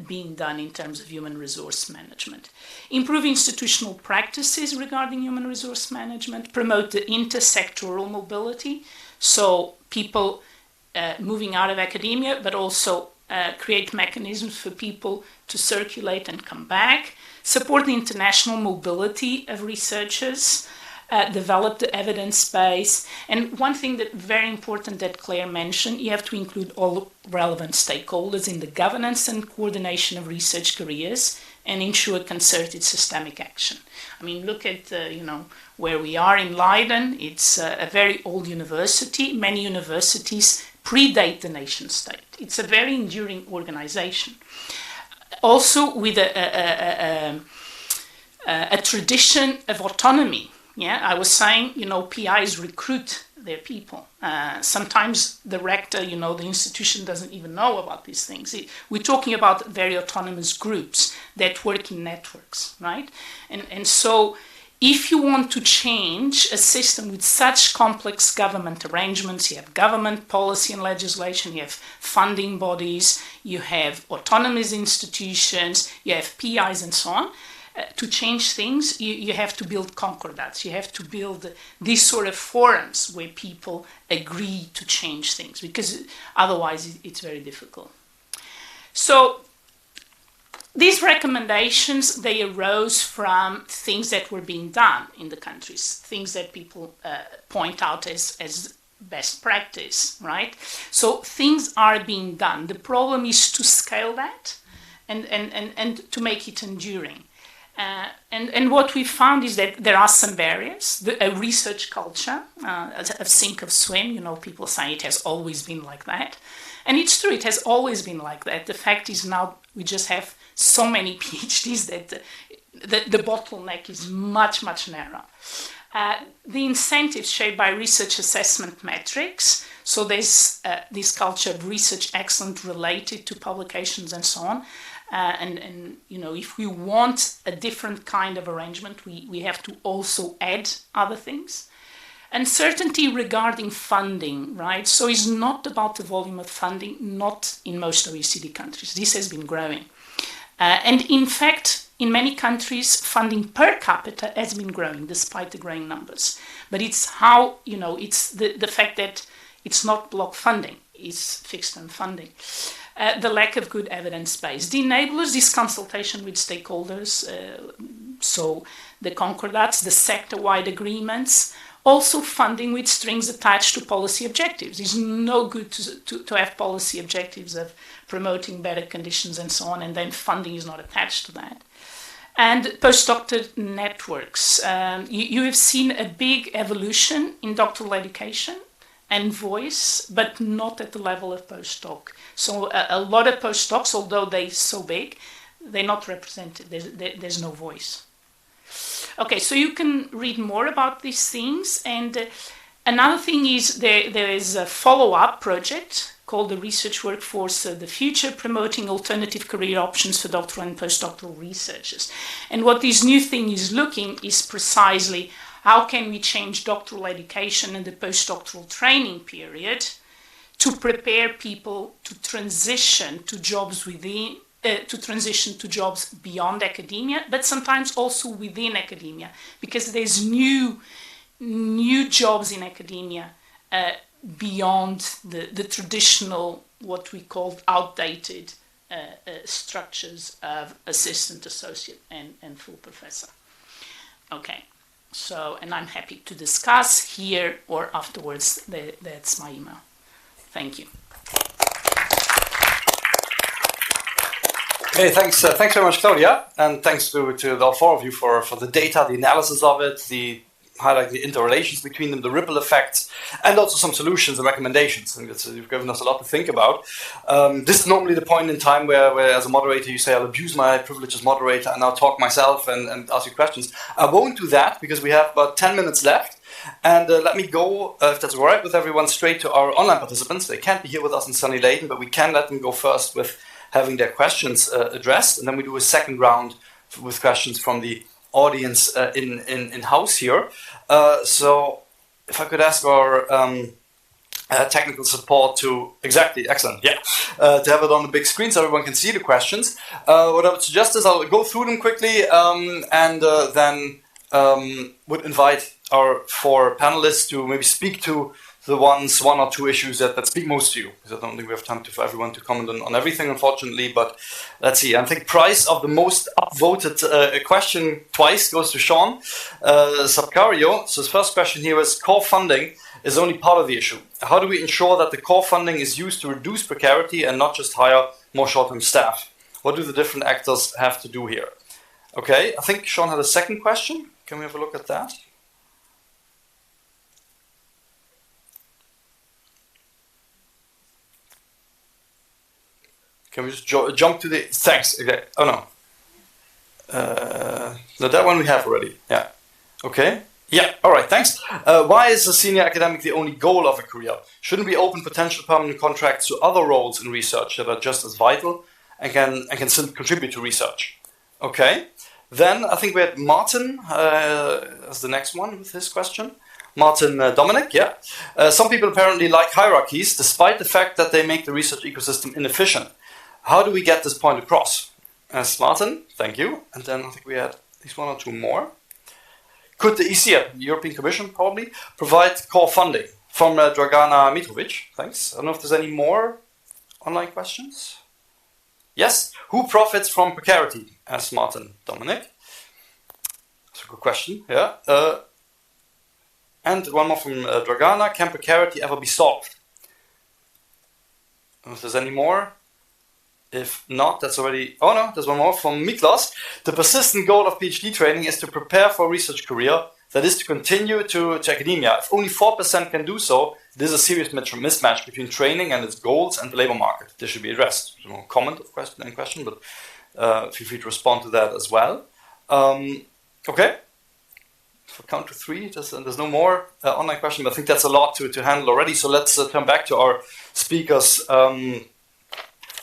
E: being done in terms of human resource management. Improve institutional practices regarding human resource management. Promote the intersectoral mobility, so people moving out of academia, but also create mechanisms for people to circulate and come back. Support the international mobility of researchers. Develop the evidence base. And one thing that very important that Claire mentioned, you have to include all relevant stakeholders in the governance and coordination of research careers and ensure concerted systemic action. I mean, look at, where we are in Leiden. It's a very old university. Many universities predate the nation state. It's a very enduring organization. Also with a tradition of autonomy. Yeah, I was saying, PIs recruit their people. Sometimes the rector, the institution doesn't even know about these things. We're talking about very autonomous groups that work in networks, right? And so if you want to change a system with such complex government arrangements, you have government policy and legislation, you have funding bodies, you have autonomous institutions, you have PIs and so on. To change things, you have to build concordats. You have to build these sort of forums where people agree to change things, because otherwise it's very difficult. So these recommendations, they arose from things that were being done in the countries, things that people point out as best practice, right? So things are being done. The problem is to scale that and to make it enduring. And what we found is that there are some barriers. A research culture, a sink of swim, people say it has always been like that. And it's true, it has always been like that. The fact is now we just have so many PhDs that the bottleneck is much, much narrower. The incentives shaped by research assessment metrics. So there's this culture of research excellence related to publications and so on. And if we want a different kind of arrangement, we have to also add other things. Uncertainty regarding funding, right? So it's not about the volume of funding, not in most OECD countries. This has been growing. And in fact, in many countries, funding per capita has been growing despite the growing numbers. But it's how, it's the fact that it's not block funding, it's fixed term funding. The lack of good evidence base. The enablers, this consultation with stakeholders, so the concordats, the sector-wide agreements, also funding with strings attached to policy objectives. It's no good to have policy objectives of promoting better conditions and so on, and then funding is not attached to that. And postdoctoral networks. You have seen a big evolution in doctoral education and voice, but not at the level of postdoc. So a lot of postdocs, although they're so big, they're not represented. There's no voice. Okay, so you can read more about these things. And another thing is there is a follow-up project called the Research Workforce of the Future, promoting alternative career options for doctoral and postdoctoral researchers. And what this new thing is looking is precisely how can we change doctoral education and the postdoctoral training period to prepare people to transition to jobs within, to transition to jobs beyond academia, but sometimes also within academia, because there's new jobs in academia beyond the traditional, what we call outdated structures of assistant, associate, and full professor. Okay. So, and I'm happy to discuss here or afterwards. That's my email. Thank you.
A: Okay, thanks very much, Claudia, and thanks to all four of you for the data, the analysis of it, highlight the interrelations between them, the ripple effects, and also some solutions and recommendations. And you've given us a lot to think about. This is normally the point in time where as a moderator, you say, I'll abuse my privilege as moderator and I'll talk myself and ask you questions. I won't do that because we have about 10 minutes left. And let me go, if that's all right with everyone, straight to our online participants. They can't be here with us in sunny Leiden, but we can let them go first with having their questions addressed. And then we do a second round with questions from the audience in-house here. So if I could ask our technical support to, excellent, yeah, to have it on the big screen so everyone can see the questions. What I would suggest is I'll go through them quickly and then would invite our four panelists to maybe speak to the one or two issues that speak most to you, because I don't think we have time for everyone to comment on everything, unfortunately, but let's see. I think prize of the most upvoted question twice goes to Sean Sabcario. So his first question here is, core funding is only part of the issue. How do we ensure that the core funding is used to reduce precarity and not just hire more short-term staff? What do the different actors have to do here? Okay, I think Sean had a second question. Can we have a look at that? Can we just jump to the... Thanks. Okay. Oh, no. No, that one we have already. Yeah. Okay. Yeah, all right, thanks. Why is a senior academic the only goal of a career? Shouldn't we open potential permanent contracts to other roles in research that are just as vital and can still contribute to research? Okay, then I think we had Martin as the next one with his question. Martin Dominic, yeah. Some people apparently like hierarchies, despite the fact that they make the research ecosystem inefficient. How do we get this point across? As Martin, thank you. And then I think we had at least one or two more. Could the EC, the European Commission probably, provide core funding? From Dragana Mitrovic, thanks. I don't know if there's any more online questions. Yes, who profits from precarity? Asked Martin Dominic. That's a good question, yeah. And one more from Dragana, can precarity ever be solved? I don't know if there's any more. If not, that's already... Oh no, there's one more from Miklos. The persistent goal of PhD training is to prepare for a research career, that is to continue to academia. If only 4% can do so, it is a serious mismatch between training and its goals and the labor market. This should be addressed. There's no comment of question, but feel free to respond to that as well. Okay. For count to three, there's no more online question, but I think that's a lot to handle already. So let's turn back to our speakers.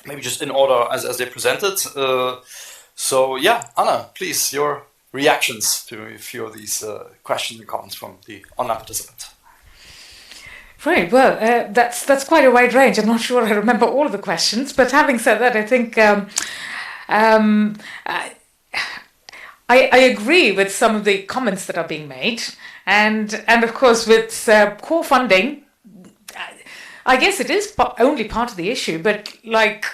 A: Maybe just in order as they presented. So yeah, Anna, please, your reactions to a few of these questions and comments from the online participants.
B: Right, well, that's quite a wide range. I'm not sure I remember all of the questions, but having said that, I think I agree with some of the comments that are being made, and of course with core funding, I guess it is only part of the issue, but like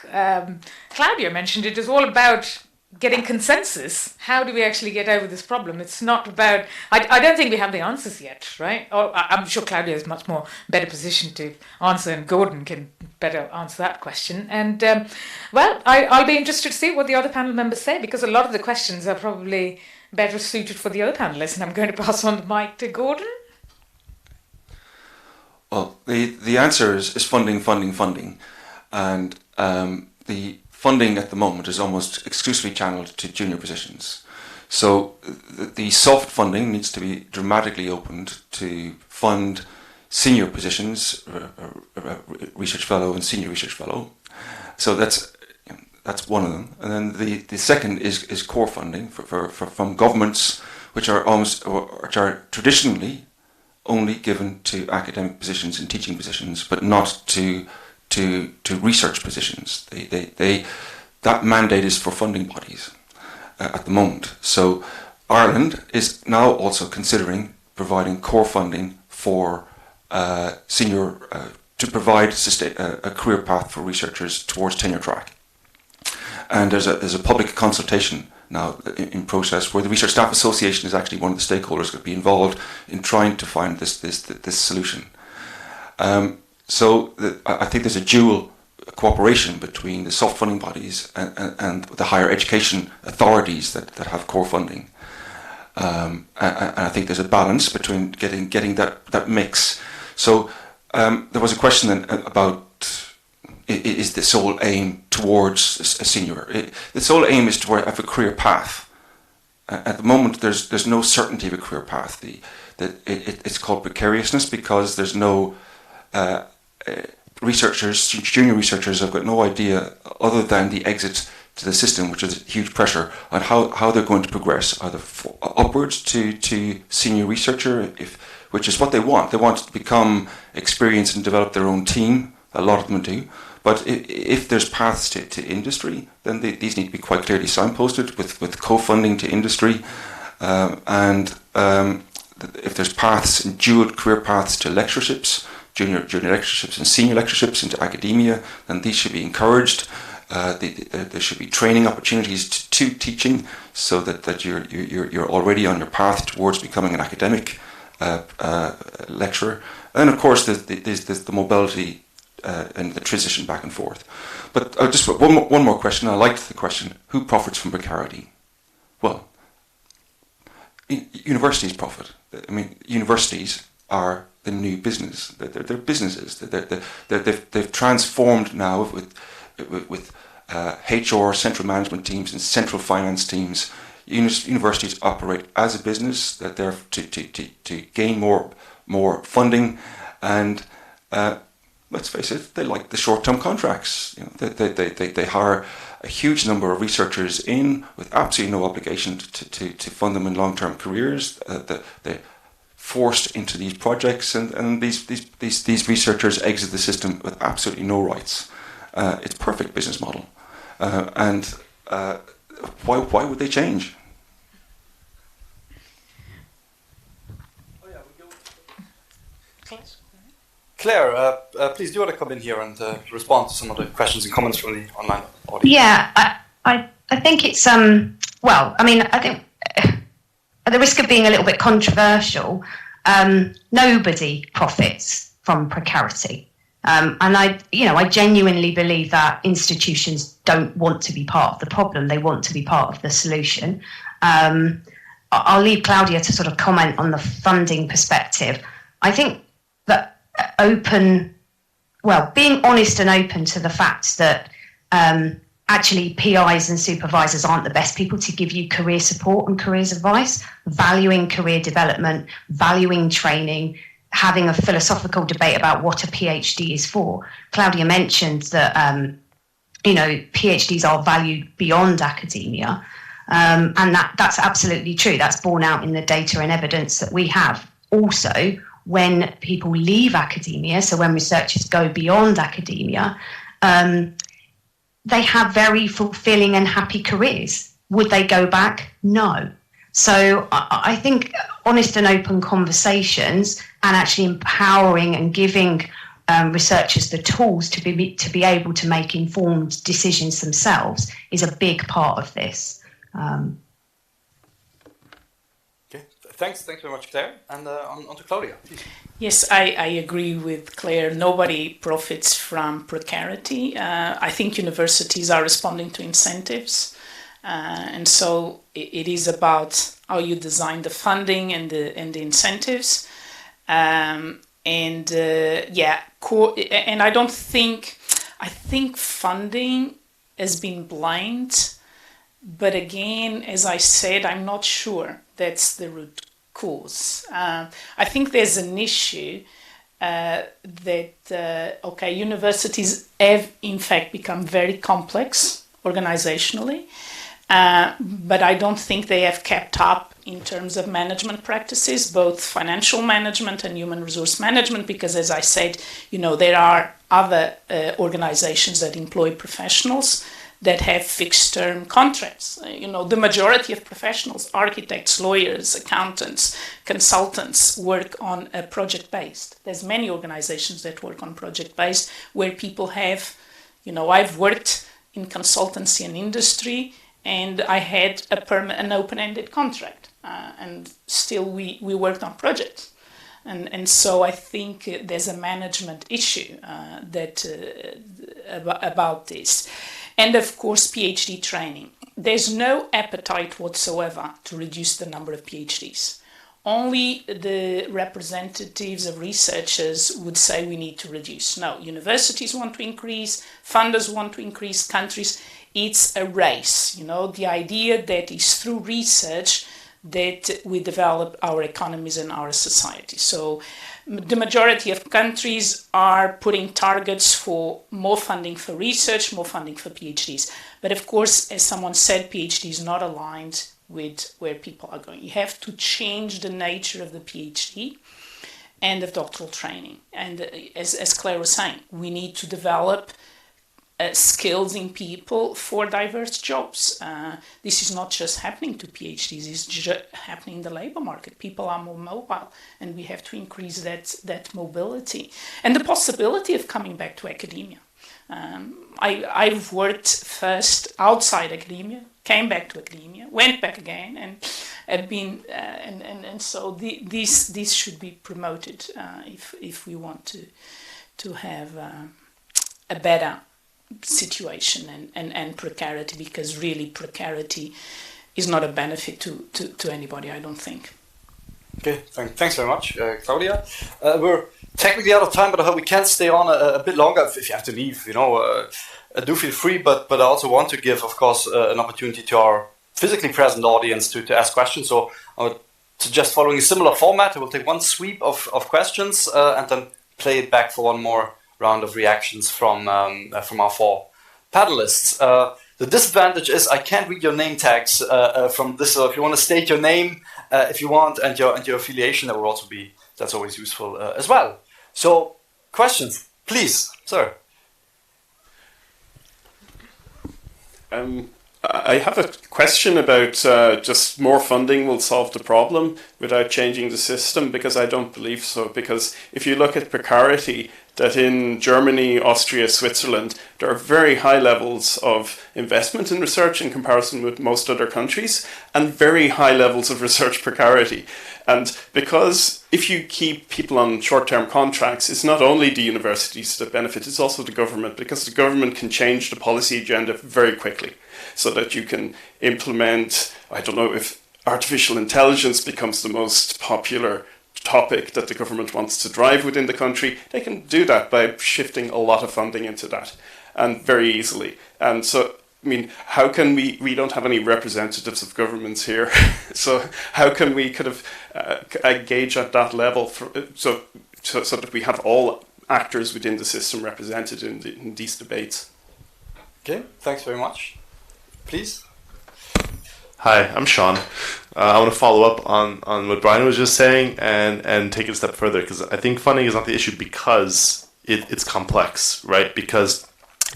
B: Claudia mentioned, it is all about getting consensus. How do we actually get over this problem? It's not about... I don't think we have the answers yet, right? Or I'm sure Claudia is much more better positioned to answer, and Gordon can better answer that question. And, well, I'll be interested to see what the other panel members say, because a lot of the questions are probably better suited for the other panelists, and I'm going to pass on the mic to Gordon.
C: Well, the answer is funding. And the funding at the moment is almost exclusively channeled to junior positions. So the soft funding needs to be dramatically opened to fund senior positions, research fellow and senior research fellow. So that's one of them. And then the second is core funding from governments, which are traditionally only given to academic positions and teaching positions, but not to research positions. That mandate is for funding bodies at the moment. So Ireland is now also considering providing core funding for senior to provide a career path for researchers towards tenure track. And there's a public consultation now in process where the Research Staff Association is actually one of the stakeholders going to be involved in trying to find this solution. So I think there's a dual cooperation between the soft funding bodies and the higher education authorities that have core funding. And I think there's a balance between getting that mix. So there was a question then about, is the sole aim towards a senior? The sole aim is to have a career path. At the moment, there's no certainty of a career path. It's called precariousness because there's no junior researchers have got no idea other than the exit to the system, which is huge pressure on how they're going to progress, either upwards to senior researcher, which is what they want. They want to become experienced and develop their own team. A lot of them do. But if there's paths to industry, then these need to be quite clearly signposted with co-funding to industry. And if there's paths, dual career paths to lectureships, junior lectureships and senior lectureships into academia, then these should be encouraged. There should be training opportunities to teaching, so that you're already on your path towards becoming an academic lecturer. And of course, there's the mobility and the transition back and forth. But just one more question. I liked the question: who profits from precarity? Well, universities profit. I mean, universities are the new business. They're businesses. They've transformed now with HR, central management teams and central finance teams universities operate as a business, that they're to gain more funding, and let's face it, they like the short-term contracts. They hire a huge number of researchers in with absolutely no obligation to fund them in long-term careers. They're forced into these projects, and these researchers exit the system with absolutely no rights. It's a perfect business model, and why would they change?
A: Claire, please do you want to come in here and respond to some of the questions and comments from the online audience?
D: Yeah, I think it's well, I mean, I think at the risk of being a little bit controversial, nobody profits from precarity. And I genuinely believe that institutions don't want to be part of the problem. They want to be part of the solution. I'll leave Claudia to sort of comment on the funding perspective. I think that being honest and open to the fact that actually PIs and supervisors aren't the best people to give you career support and careers advice, valuing career development, valuing training, having a philosophical debate about what a PhD is for. Claudia mentioned that, PhDs are valued beyond academia. And that's absolutely true. That's borne out in the data and evidence that we have. Also, when people leave academia, so when researchers go beyond academia, they have very fulfilling and happy careers. Would they go back? No. So I think honest and open conversations and actually empowering and giving researchers the tools to be able to make informed decisions themselves is a big part of this.
A: Okay, thanks very much, Claire. And on to Claudia, please.
E: Yes, I agree with Claire. Nobody profits from precarity. I think universities are responding to incentives. And so it is about how you design the funding and the incentives. And I think funding has been blind. But again, as I said, I'm not sure that's the root cause. I think there's an issue universities have in fact become very complex organizationally, but I don't think they have kept up in terms of management practices, both financial management and human resource management, because as I said, there are other organizations that employ professionals that have fixed-term contracts. The majority of professionals, architects, lawyers, accountants, consultants, work on a project-based. There's many organizations that work on project-based where people have, I've worked in consultancy and industry, and I had an open-ended contract, and still we worked on projects. And so I think there's a management issue about this. And of course, PhD training. There's no appetite whatsoever to reduce the number of PhDs. Only the representatives of researchers would say we need to reduce. No, universities want to increase, funders want to increase, countries. It's a race, the idea that is through research that we develop our economies and our society. So the majority of countries are putting targets for more funding for research, more funding for PhDs. But of course, as someone said, PhD is not aligned with where people are going. You have to change the nature of the PhD and of doctoral training. And as Claire was saying, we need to develop skills in people for diverse jobs. This is not just happening to PhDs, it's just happening in the labor market. People are more mobile, and we have to increase that mobility. And the possibility of coming back to academia. I've worked first outside academia, came back to academia, went back again, and have been, and so this should be promoted if we want to have a better situation and precarity, because really precarity is not a benefit to anybody, I don't think.
A: Okay, thanks very much, Claudia. We're technically out of time, but I hope we can stay on a bit longer. If you have to leave, do feel free, but I also want to give, of course, an opportunity to our physically present audience to ask questions. So I would suggest following a similar format. I will take one sweep of questions and then play it back for one more round of reactions from our four panelists. The disadvantage is I can't read your name tags from this. So if you want to state your name, if you want, and your affiliation, that's always useful as well. So questions, please, sir.
F: I have a question about just more funding will solve the problem without changing the system, because I don't believe so. Because if you look at precarity, that in Germany, Austria, Switzerland, there are very high levels of investment in research in comparison with most other countries, and very high levels of research precarity. And because if you keep people on short-term contracts, it's not only the universities that benefit, it's also the government, because the government can change the policy agenda very quickly, so that you can implement, I don't know, if artificial intelligence becomes the most popular topic that the government wants to drive within the country, they can do that by shifting a lot of funding into that, and very easily. And so, I mean, how can we don't have any representatives of governments here, so how can we kind of gauge at that level so that we have all actors within the system represented in these debates?
A: Okay, thanks very much. Please.
G: Hi, I'm Sean. I want to follow up on what Brian was just saying and take it a step further, because I think funding is not the issue because it's complex, right? Because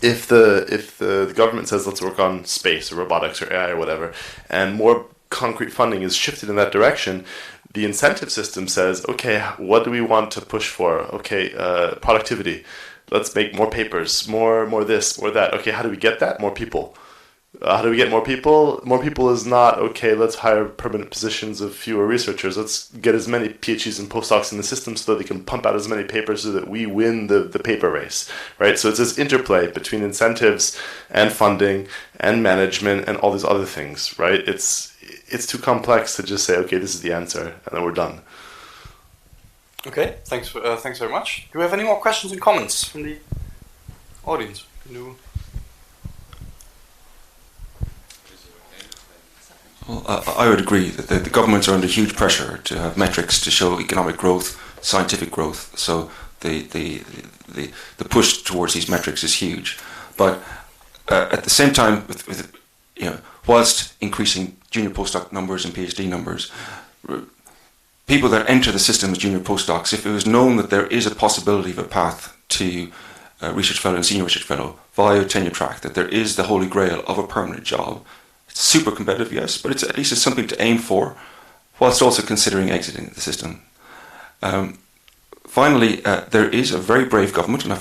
G: if the government says let's work on space or robotics or AI or whatever, and more concrete funding is shifted in that direction, the incentive system says, okay, what do we want to push for? Okay, productivity. Let's make more papers, more this, more that. Okay, how do we get that? More people. How do we get more people? More people is not, okay, let's hire permanent positions of fewer researchers. Let's get as many PhDs and postdocs in the system so that they can pump out as many papers so that we win the paper race, right? So it's this interplay between incentives and funding and management and all these other things, right? It's too complex to just say, okay, this is the answer, and then we're done.
A: Okay, thanks very much. Do we have any more questions and comments from the audience?
C: Well, I would agree that the governments are under huge pressure to have metrics to show economic growth, scientific growth. So the push towards these metrics is huge. But at the same time, whilst increasing junior postdoc numbers and PhD numbers, people that enter the system as junior postdocs, if it was known that there is a possibility of a path to research fellow and senior research fellow via tenure track, that there is the holy grail of a permanent job. It's super competitive, yes, but at least it's something to aim for, whilst also considering exiting the system. Finally, there is a very brave government, and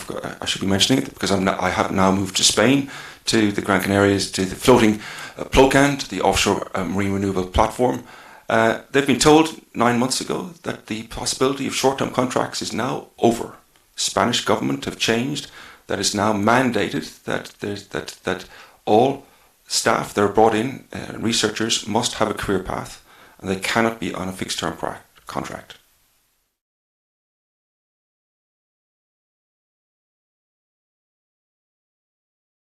C: I should be mentioning it because I have now moved to Spain, to the Gran Canarias, to the floating PLOCAN, the offshore marine renewable platform. They've been told 9 months ago that the possibility of short-term contracts is now over. Spanish government have changed, that it's now mandated that all staff that are brought in, researchers, must have a career path, and they cannot be on a fixed-term contract.